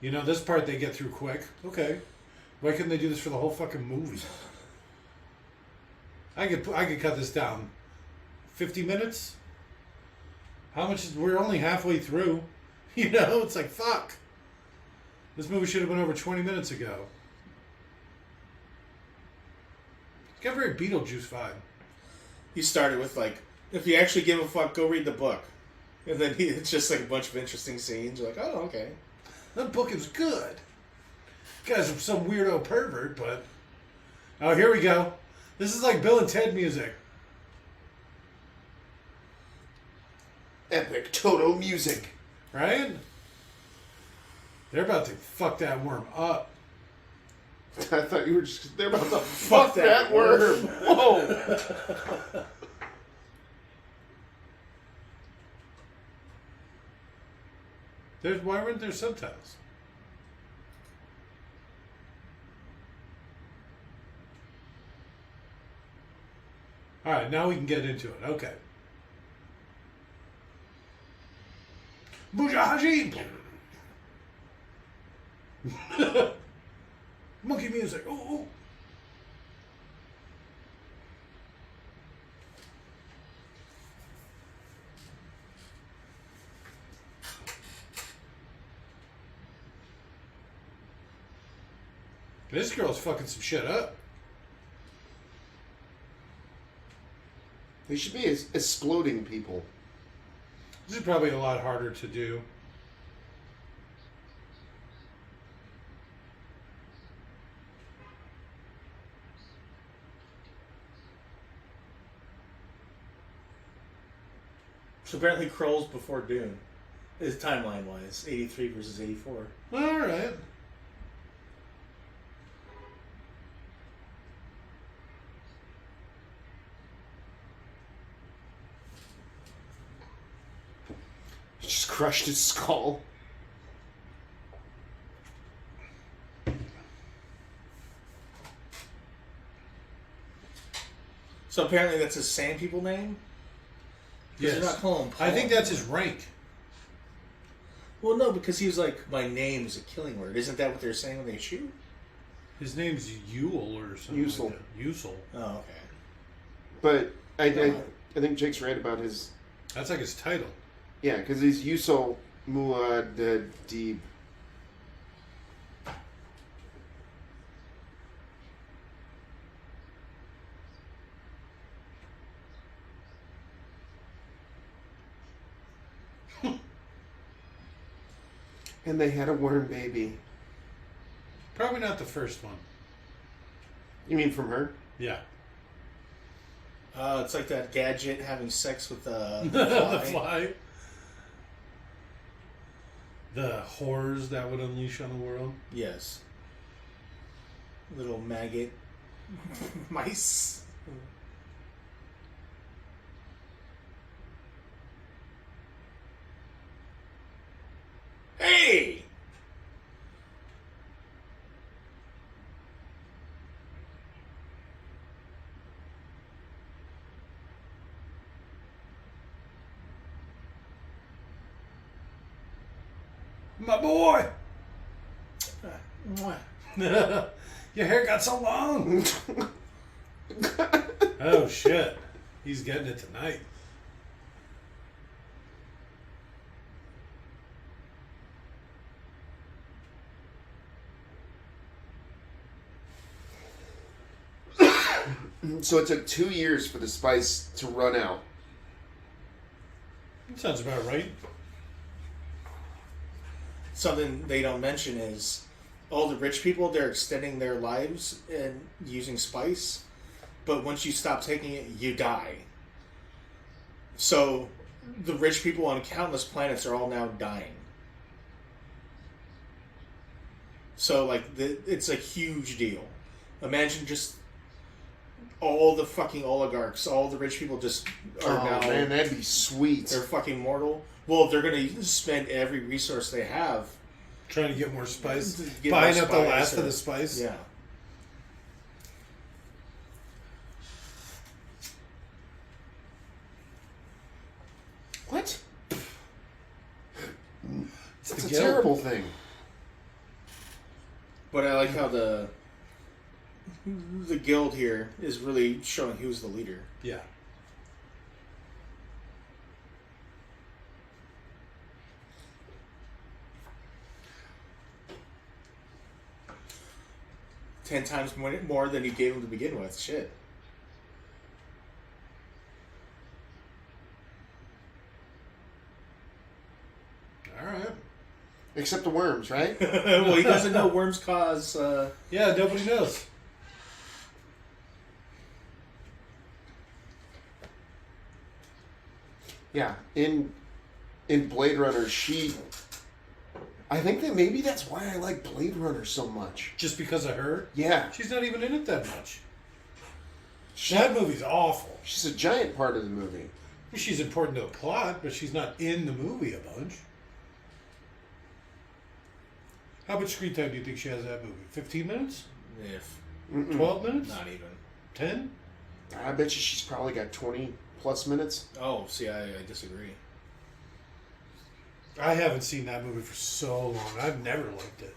You know, this part they get through quick. Okay. Why couldn't they do this for the whole fucking movie? I could cut this down. 50 minutes? How much we're only halfway through. You know, it's like fuck. This movie should have been over 20 minutes ago. It's got a very Beetlejuice vibe. He started with like, if you actually give a fuck, go read the book. And then it's just like a bunch of interesting scenes. You're like, oh, okay. That book is good. Guy's some weirdo pervert, but... Oh, here we go. This is like Bill and Ted music. Epic Toto music. Right? They're about to fuck that worm up. I thought you were just... They're about to fuck that worm. Whoa. Why weren't there subtitles? Alright, now we can get into it. Okay. Bujahaji! Monkey music. Ooh. This girl's fucking some shit up. They should be exploding people. This is probably a lot harder to do. So apparently Kroll's before Dune. Is timeline-wise. 83 versus 84. Alright. He just crushed his skull. So apparently that's his Sand People name? Yes. They're not calling him Paul. I think that's his rank. Well, no, because he was like, my name is a killing word. Isn't that what they're saying when they shoot? His name's Yule or something. Yusel. Like that. Yusel. Oh, okay. But I think Jake's right about his... That's like his title. Yeah, because he's Yusel Muad'Dib. And they had a worm baby. Probably not the first one. You mean from her? Yeah. It's like that gadget having sex with the The fly. fly. The horrors that would unleash on the world. Yes. Little maggot mice. Hey! My boy! Mwah. Your hair got so long! Oh shit. He's getting it tonight. So it took 2 years for the spice to run out. That sounds about right. something they don't mention is all the rich people, they're extending their lives and using spice, but once you stop taking it, you die. So the rich people on countless planets are all now dying. So, like, it's a huge deal. Imagine just all the fucking oligarchs, all the rich people just are now... Oh, man, that'd be sweet. They're fucking mortal. Well, they're going to spend every resource they have. Trying to get more spice. Get Buying more up the spice last or- of the spice. Yeah. What? That's a guild. terrible thing. But I like how the guild here is really showing who's the leader. Yeah. Ten times more than you gave him to begin with. Shit. All right. Except the worms, right? Well, he doesn't know worms cause... Yeah, nobody knows. Yeah. In Blade Runner, I think that maybe that's why I like Blade Runner so much. Just because of her? Yeah. She's not even in it that much. That movie's awful. She's a giant part of the movie. She's important to the plot, but she's not in the movie a bunch. How much screen time do you think she has in that movie? 15 minutes? If 12 minutes? not even. 10? I bet you she's probably got 20 plus minutes. Oh, see, I disagree. I haven't seen that movie for so long. I've never liked it.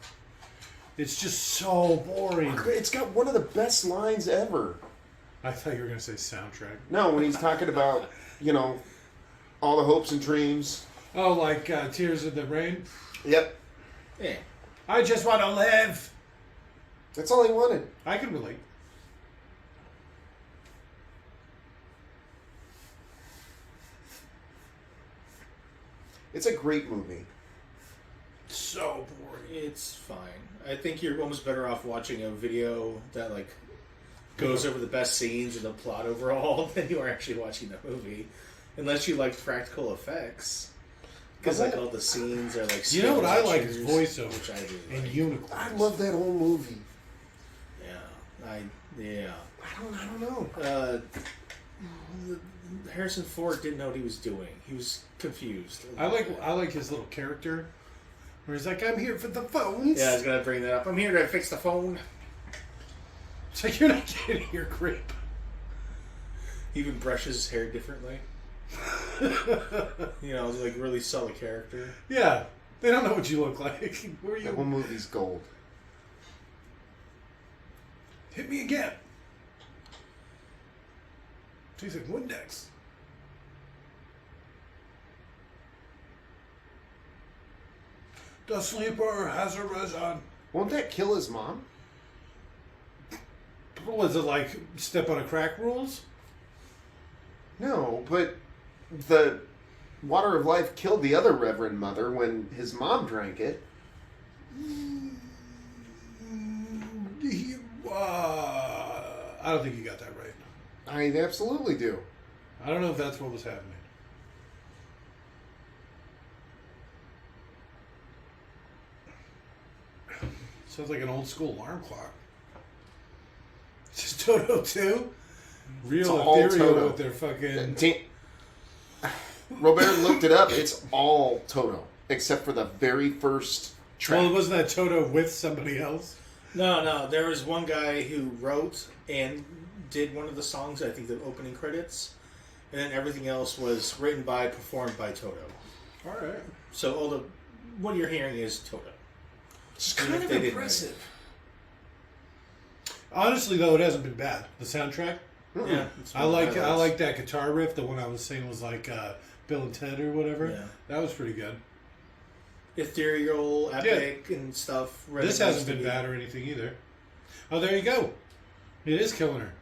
It's just so boring. It's got one of the best lines ever. I thought you were going to say soundtrack. No, when he's talking about, all the hopes and dreams. Oh, like Tears in the Rain? Yep. Yeah. I just want to live. That's all he wanted. I can relate. It's a great movie. So boring. It's fine. I think you're almost better off watching a video that, like, goes over the best scenes or the plot overall than you are actually watching the movie. Unless you like practical effects. Because, like, all the scenes are, like... You know what I like is pictures, voiceover which I really and like. unicorns. I love that whole movie. Yeah. I don't know. Harrison Ford didn't know what he was doing. He was confused. I like his little character where he's like, I'm here for the phones. Yeah, I was going to bring that up. I'm here to fix the phone. It's like, you're not getting your grip. He even brushes his hair differently. Like really sell a character. Yeah. They don't know what you look like. Who are That whole you? movie's gold. Hit me again. Tastes like Windex. The sleeper has arisen. Won't that kill his mom? Was it like step on a crack rules? No, but the water of life killed the other Reverend Mother when his mom drank it. I don't think you got that right. I absolutely do. I don't know if that's what was happening. Sounds like an old school alarm clock. Is this Toto too? Real all ethereal Toto. with their fucking... Robert looked it up. It's all Toto, except for the very first track. Well, wasn't that Toto with somebody else? No. There was one guy who wrote and did one of the songs, I think the opening credits, and then everything else was written by, performed by Toto. All right. So what you're hearing is Toto. It's Even kind if of they didn't impressive. Honestly, though, it hasn't been bad. The soundtrack. Yeah, I like that guitar riff. The one I was saying was like Bill and Ted or whatever. Yeah. That was pretty good. Ethereal, epic, and stuff. This hasn't been bad or anything either. Oh, there you go. It is killing her.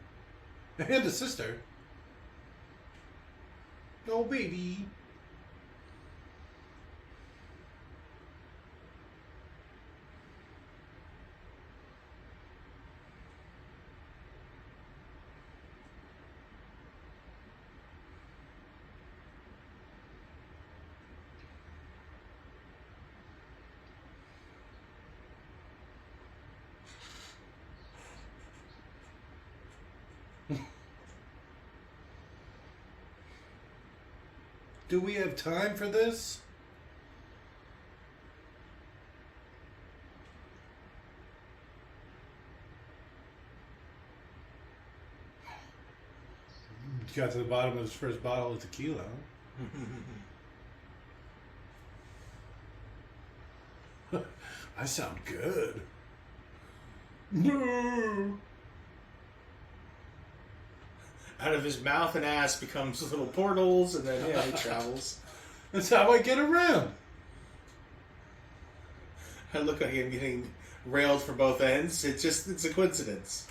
And the sister. Oh, baby. Do we have time for this? Got to the bottom of his first bottle of tequila. I sound good. Out of his mouth and ass becomes little portals, and then he travels. That's how I get around. I look at him getting railed from both ends. It's a coincidence.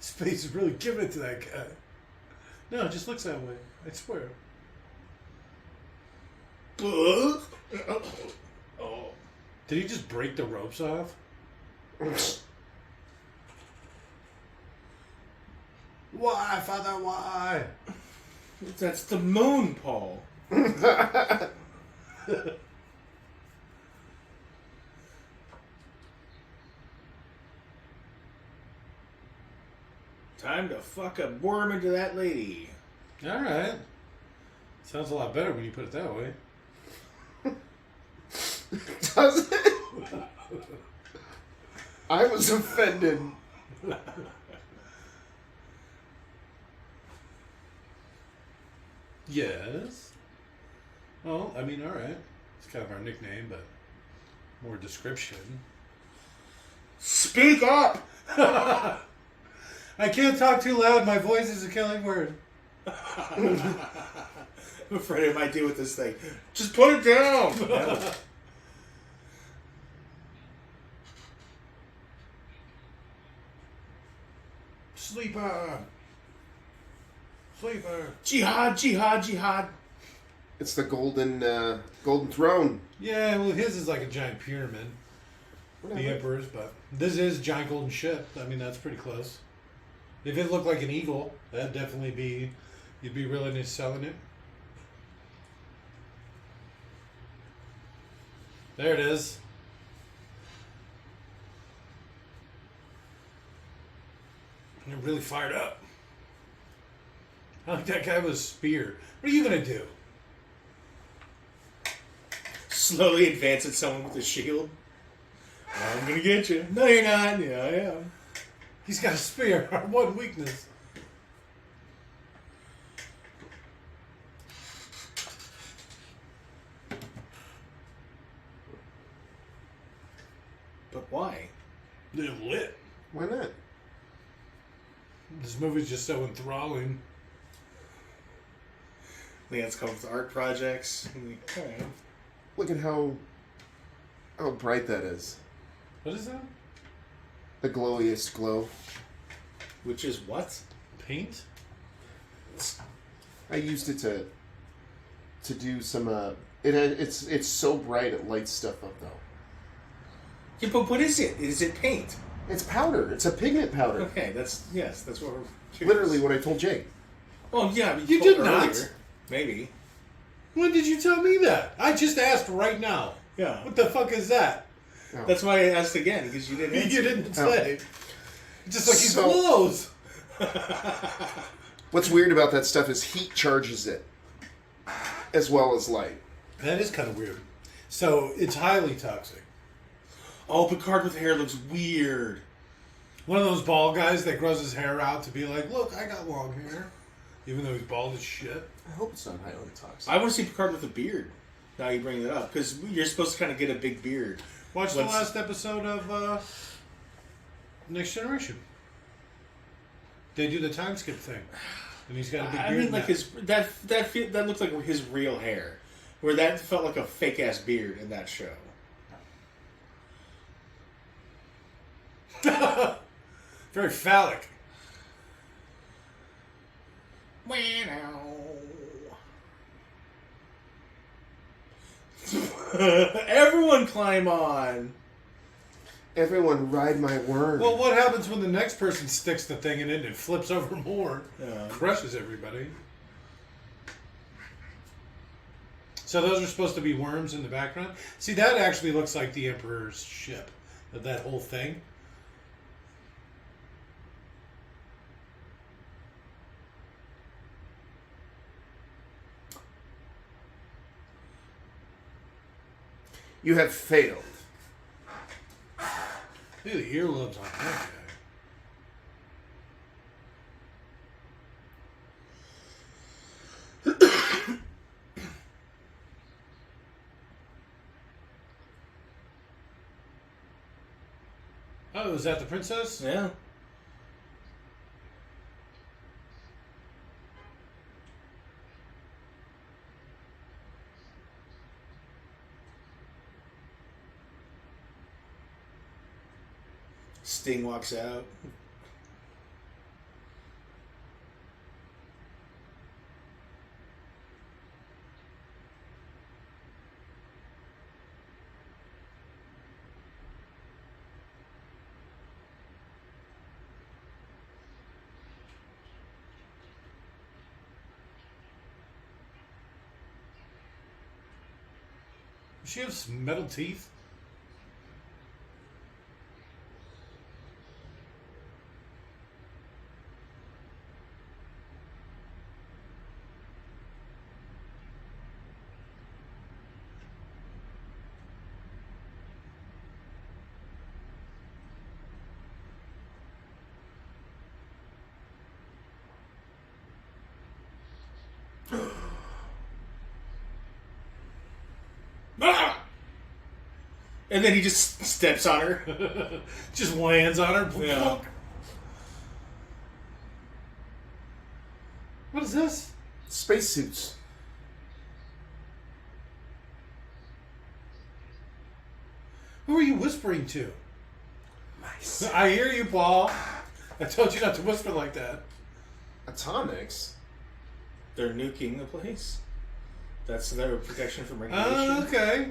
Space is really giving it to that guy. No, it just looks that way. I swear. Oh. Did he just break the ropes off? Why, Father, why? That's the moon, Paul. Time to fuck a worm into that lady. All right. Sounds a lot better when you put it that way. Does it? I was offended. Yes. Well, I mean, all right. It's kind of our nickname, but more description. Speak up! I can't talk too loud. My voice is a killing word. I'm afraid I might do with this thing. Just put it down! No. Sleeper. Sleeper. Jihad, jihad, jihad. It's the golden throne. Yeah, well, his is like a giant pyramid. The Emperor's, but this is giant golden ship. I mean, that's pretty close. If it looked like an eagle, that'd definitely be... You'd be really nice selling it. There it is. You're really fired up. I like that guy with a spear. What are you going to do? Slowly advance at someone with a shield. I'm gonna get you. No, you're not. Yeah, I am. He's got a spear. Our one weakness. But why? They're lit. Why not? This movie's just so enthralling. Leon's come with art projects. Okay. Look at how bright that is. What is that? The glowiest glow. Which is what? Paint? I used it to do some. It's so bright it lights stuff up though. Yeah, but what is it? Is it paint? It's powder. It's a pigment powder. Okay, that's what we're curious. Literally what I told Jake. Oh yeah, but You told did not. earlier. Maybe. When did you tell me that? I just asked right now. Yeah. What the fuck is that? Oh. That's why I asked again, because you didn't answer. You didn't say. Just like his So- clothes. What's weird about that stuff is heat charges it, as well as light. That is kind of weird. So it's highly toxic. Oh, Picard with hair looks weird. One of those bald guys that grows his hair out to be like, look, I got long hair. Even though he's bald as shit. I hope it's not highly toxic. I want to see Picard with a beard. Now you bring it up, because you're supposed to kind of get a big beard. Watch the last episode of Next Generation. They do the time skip thing. And he's got a big beard. I mean, like now. that looks like his real hair. Where that felt like a fake ass beard in that show. Very phallic. Everyone climb on. Everyone ride my worm. Well, what happens when the next person sticks the thing in it and it flips over more? Yeah. Crushes everybody. So those are supposed to be worms in the background? See, that actually looks like the Emperor's ship. That whole thing. You have failed. Look at the earlobes on that guy. Oh, is that the princess? Yeah. Sting walks out. Does she have some metal teeth? Ah! And then he just steps on her. Just lands on her. Yeah. What is this? Spacesuits. Who are you whispering to? Nice. I hear you, Paul. I told you not to whisper like that. Atomics. They're nuking the place. That's their protection from radiation. Oh, okay.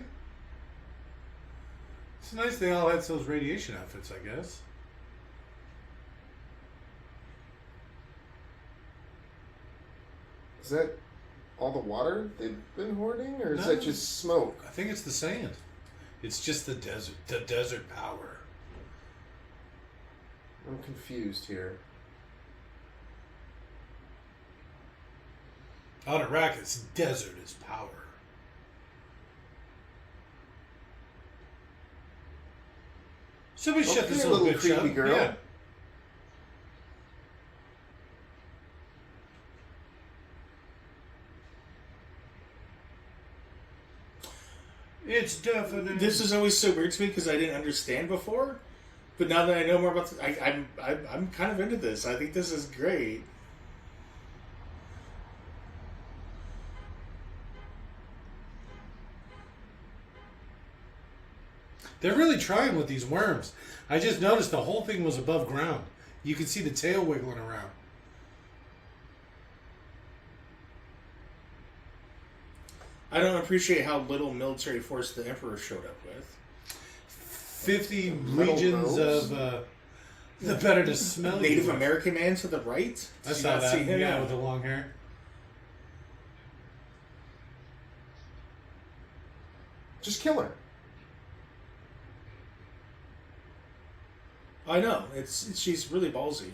It's nice they all had those radiation outfits, I guess. Is that all the water they've been hoarding, or is No. that just smoke? I think it's the sand. It's just the desert power. I'm confused here. On Arrakis, desert is power. Somebody shut Okay, this little bitch creepy up. girl. Yeah. It's definitely. This is always so weird to me because I didn't understand before, but now that I know more about, I'm kind of into this. I think this is great. They're really trying with these worms. I just noticed the whole thing was above ground. You can see the tail wiggling around. I don't appreciate how little military force the Emperor showed up with. 50 Metal legions nose? of the better to smell Native you. American man to the right. I Did you saw not that. see him? Yeah, with the long hair. Just kill her. I know. She's really ballsy.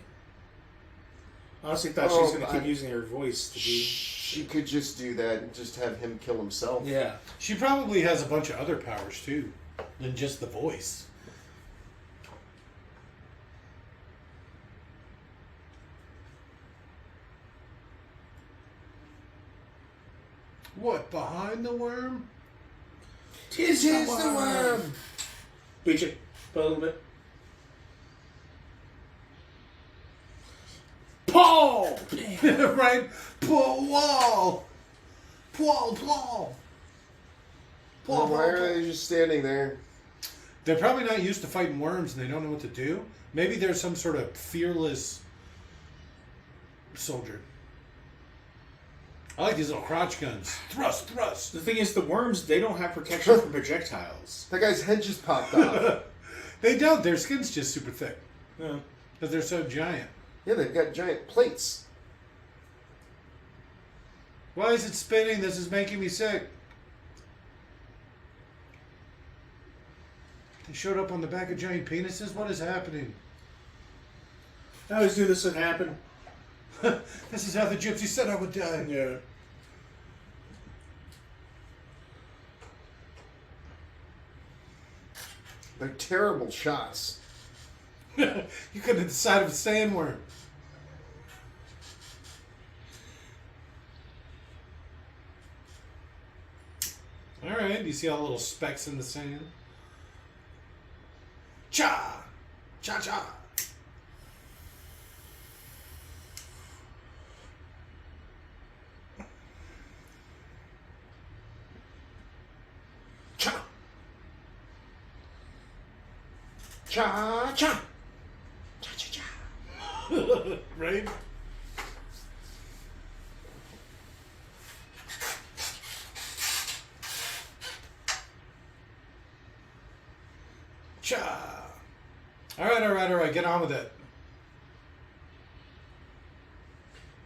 I honestly thought she was going to keep using her voice to be. She could just do that and just have him kill himself. Yeah. She probably has a bunch of other powers too, than just the voice. What, behind the worm? Tis the worm. Beach it. Put a little bit. Paul! Right? Paul! Paul! Well, why are they just standing there? They're probably not used to fighting worms and they don't know what to do. Maybe they're some sort of fearless soldier. I like these little crotch guns. Thrust, thrust. The thing is, the worms, they don't have protection from projectiles. That guy's head just popped off. They don't. Their skin's just super thick. Yeah. Because they're so giant. Yeah, they've got giant plates. Why is it spinning? This is making me sick. They showed up on the back of giant penises? What is happening? I always knew this would happen. This is how the gypsy said I would die. Yeah. They're terrible shots. You couldn't have decided with sandworm. All right, you see all the little specks in the sand? Cha! Cha cha! Cha! Cha cha! Cha cha cha! Right? Cha! Alright, get on with it.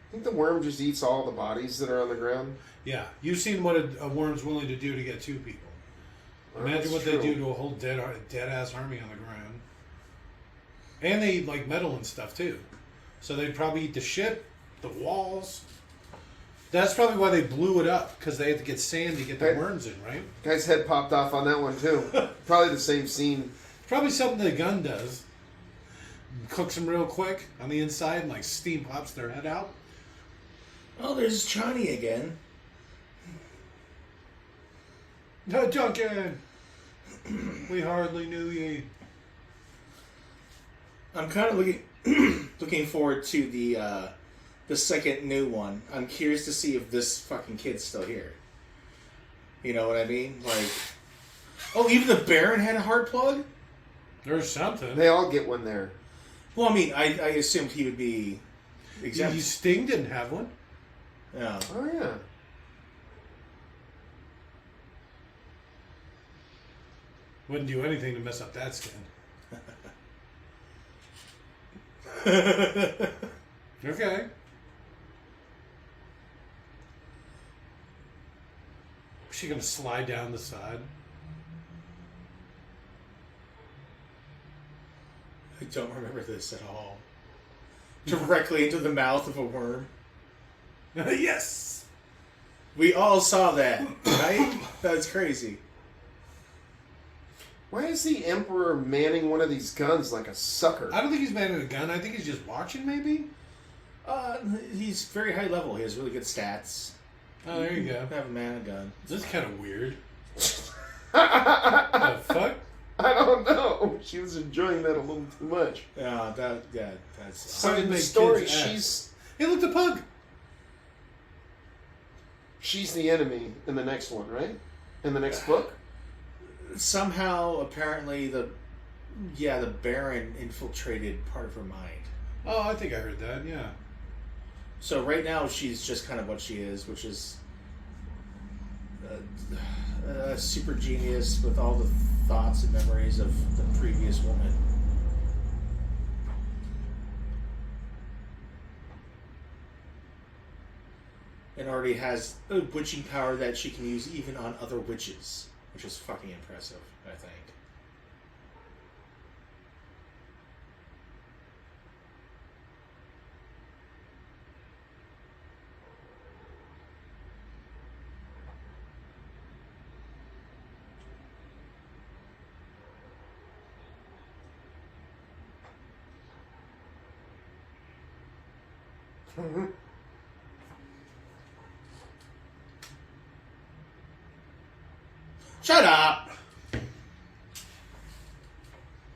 I think the worm just eats all the bodies that are on the ground. Yeah, you've seen what a worm's willing to do to get two people. Imagine what they do to a whole dead-ass army on the ground. And they eat, like, metal and stuff, too. So they'd probably eat the shit, the walls. That's probably why they blew it up, because they had to get sand to get the worms in, right? Guy's head popped off on that one, too. Probably the same scene. Probably something the gun does. Cooks them real quick on the inside, and, like, steam pops their head out. Oh, there's Johnny again. No, Duncan! We hardly knew ye. I'm kind of looking forward to the second new one. I'm curious to see if this fucking kid's still here. You know what I mean? Like, oh, even the Baron had a heart plug? There's something. They all get one there. Well, I mean, I assumed he would be exempt. Sting didn't have one. Yeah. Oh, yeah. Wouldn't do anything to mess up that skin. Okay. Is she gonna slide down the side? I don't remember this at all. Directly into the mouth of a worm. Yes! We all saw that, right? That's crazy. Why is the Emperor manning one of these guns like a sucker? I don't think he's manning a gun. I think he's just watching, maybe? He's very high level. He has really good stats. Oh, there you go. Have a man a gun. This is kind of weird. I The fuck? don't know. She was enjoying that a little too much. That's. So in the make story, kids Hey, look, the pug! she's the enemy in the next one, right? In the next book? Somehow, apparently, the Baron infiltrated part of her mind. Oh, I think I heard that, yeah. So right now, she's just kind of what she is, which is a super genius with all the thoughts and memories of the previous woman. And already has a witching power that she can use even on other witches, which is fucking impressive, I think. Shut up!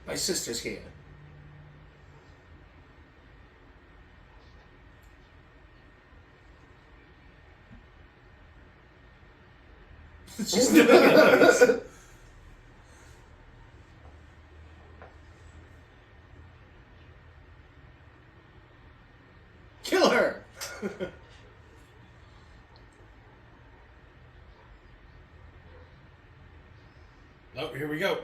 My sister's here. She's doing it. Kill her! Oh, here we go.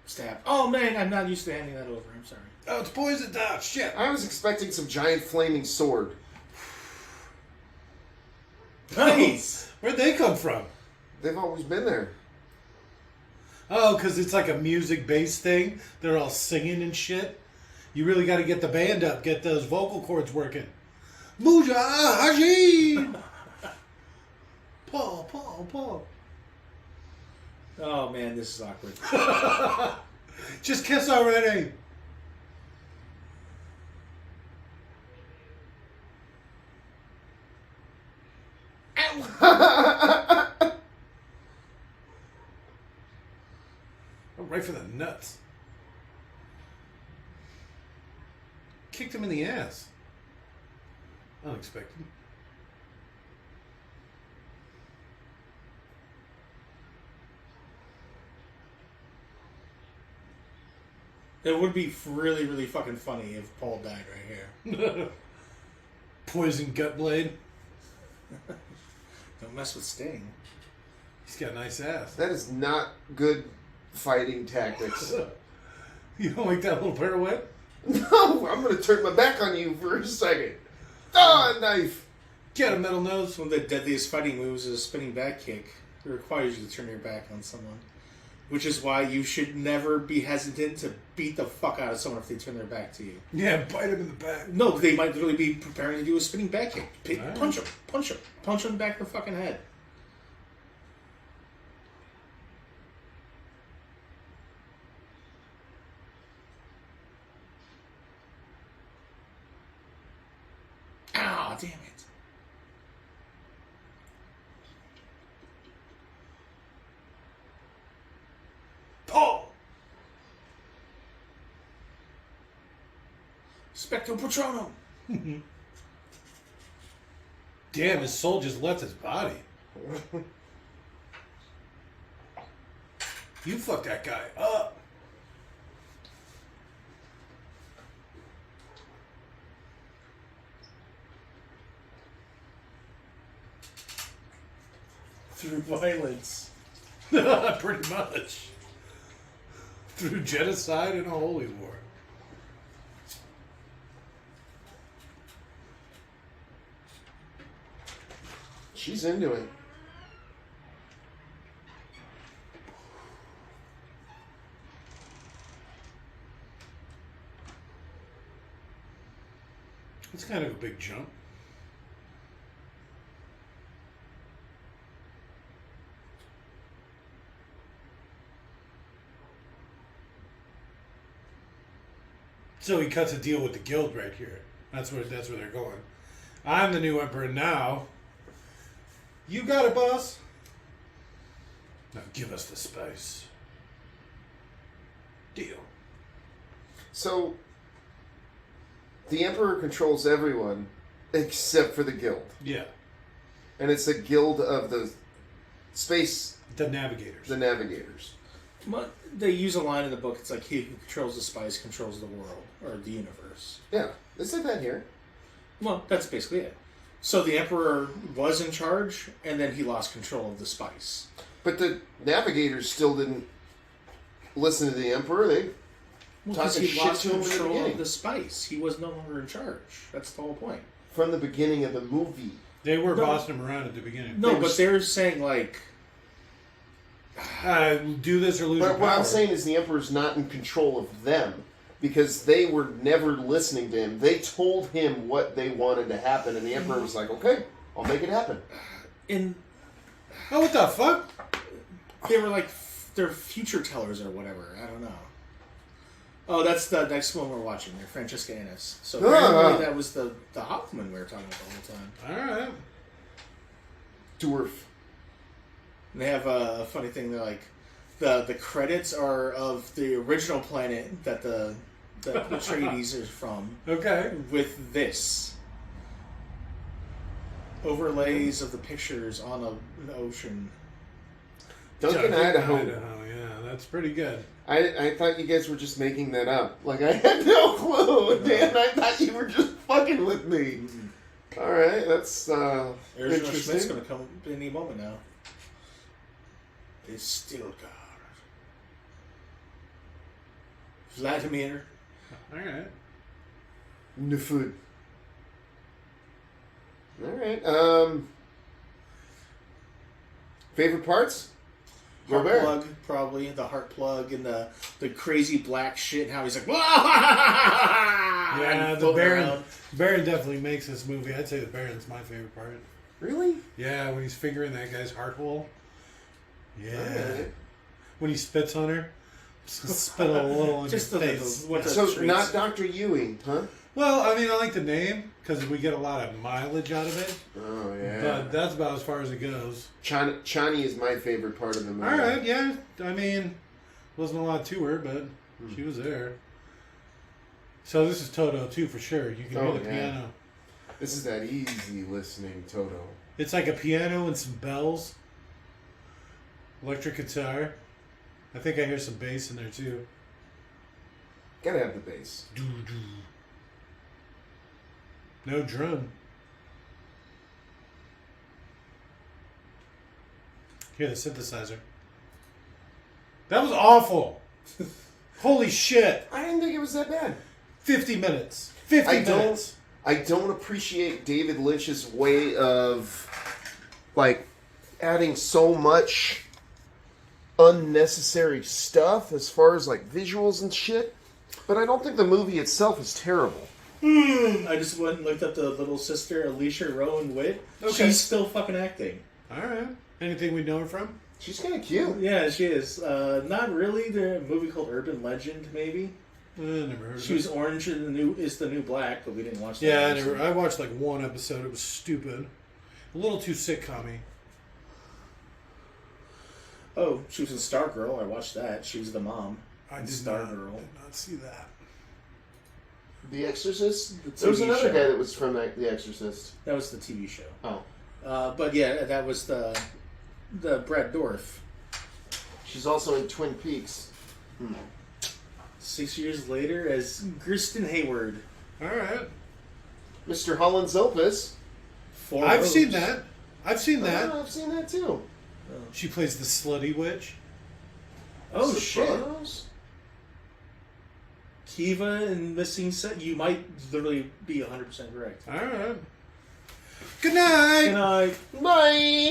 Stab. Oh man, I'm not used to handing that over. I'm sorry. Oh, it's poison dart. Shit. I was expecting some giant flaming sword. Nice. Where'd they come from? They've always been there. Oh, because it's like a music-based thing. They're all singing and shit. You really got to get the band up, get those vocal cords working. Mujahideen! Paul. Oh man, this is awkward. Just kiss already. Right for the nuts. Kicked him in the ass. Unexpected. It would be really, really fucking funny if Paul died right here. Poison gut blade. Don't mess with Sting. He's got a nice ass. That is not good fighting tactics. You don't like that little pirouette? No, I'm going to turn my back on you for a second. Ah, knife. Get a metal nose. One of the deadliest fighting moves is a spinning back kick. It requires you to turn your back on someone. Which is why you should never be hesitant to beat the fuck out of someone if they turn their back to you. Yeah, bite him in the back. No, they might literally be preparing to do a spinning back kick. Right. Punch him. Punch him in the back of the fucking head. Ah, damn it. Paul! Spectro Patronum. Damn, his soul just left his body. You fucked that guy up. Through violence. Pretty much. Through genocide and a holy war. She's into it. It's kind of a big jump. So he cuts a deal with the guild right here. That's where they're going. I'm the new emperor now. You got it, boss. Now give us the spice. Deal. So, the Emperor controls everyone except for the guild. Yeah. And it's the guild of the space... The navigators. The navigators. But they use a line in the book. It's like, he who controls the spice controls the world, or the universe. Yeah, they said that here. Well, that's basically it. So the Emperor was in charge, and then he lost control of the spice. But the navigators still didn't listen to the Emperor. They Because talking he shit lost to him in the control beginning. of the spice. He was no longer in charge. That's the whole point. From the beginning of the movie. They were No. bossing him around at the beginning. No, They but were- they're saying, like... Do this or lose your But what power. I'm saying is the Emperor's not in control of them because they were never listening to him. They told him what they wanted to happen, and the Emperor was like, okay, I'll make it happen. In Oh, what the fuck? They were like, they're future tellers or whatever. I don't know. Oh, that's the next one we're watching. They're Francesca Ennis. So apparently that was the Hoffman we were talking about the whole time. All right. Dwarf. And they have a funny thing. They're like, the credits are of the original planet that the Atreides is from. Okay. With this. Overlays of the pictures on an ocean. Duncan, Idaho. Yeah, that's pretty good. I thought you guys were just making that up. Like, I had no clue, Dan. I thought you were just fucking with me. Alright, that's Arizona Schmidt's interesting. going to come any moment now. It's still God. Vladimir. All right. Nefud. Alright, Favorite parts? Heart Robert. plug, probably the heart plug and the crazy black shit. And how he's like, yeah, Yeah, the Baron. Baron definitely makes this movie. I'd say the Baron's my favorite part. Really? Yeah, when he's fingering that guy's heart hole. Yeah. Alright. When he spits on her, spit a little in Just your the face. So treats. not Dr. Ewing, huh? Well, I mean, I like the name because we get a lot of mileage out of it. Oh yeah. But that's about as far as it goes. Chani is my favorite part of the movie. All right, yeah. I mean, wasn't a lot to her, but she was there. So this is Toto too, for sure. You can hear the piano. This is that easy listening Toto. It's like a piano and some bells. Electric guitar. I think I hear some bass in there too. Gotta have the bass. Doo doo. No drum. Here, the synthesizer. That was awful. Holy shit. I didn't think it was that bad. 50 minutes. 50 minutes. I don't appreciate David Lynch's way of like adding so much unnecessary stuff as far as like visuals and shit. But I don't think the movie itself is terrible. I just went and looked up the little sister, Alicia Rowan Witt. Okay. She's still fucking acting. Alright. Anything we know her from? She's kind of cute. Yeah, she is. Not really. The movie called Urban Legend, maybe. Never heard of She it. was Orange in the New is the New Black, but we didn't watch that. Yeah, I watched like one episode. It was stupid. A little too sitcom-y. Oh, she was in Stargirl. I watched that. She was the mom. I in did Stargirl. not see that. The Exorcist? The There was TV another show. guy that was from The Exorcist. That was the TV show. Oh. But yeah, that was the Brad Dourif. She's also in Twin Peaks. 6 years later as Kristen Hayward. Alright. Mr. Holland's Opus. I've seen that. I've seen that. Oh, I've seen that too. She plays the slutty witch. Oh shit! Sopranos? Kiva and Missing Set. You might literally be 100% correct. Alright. Good night! Good night. Bye!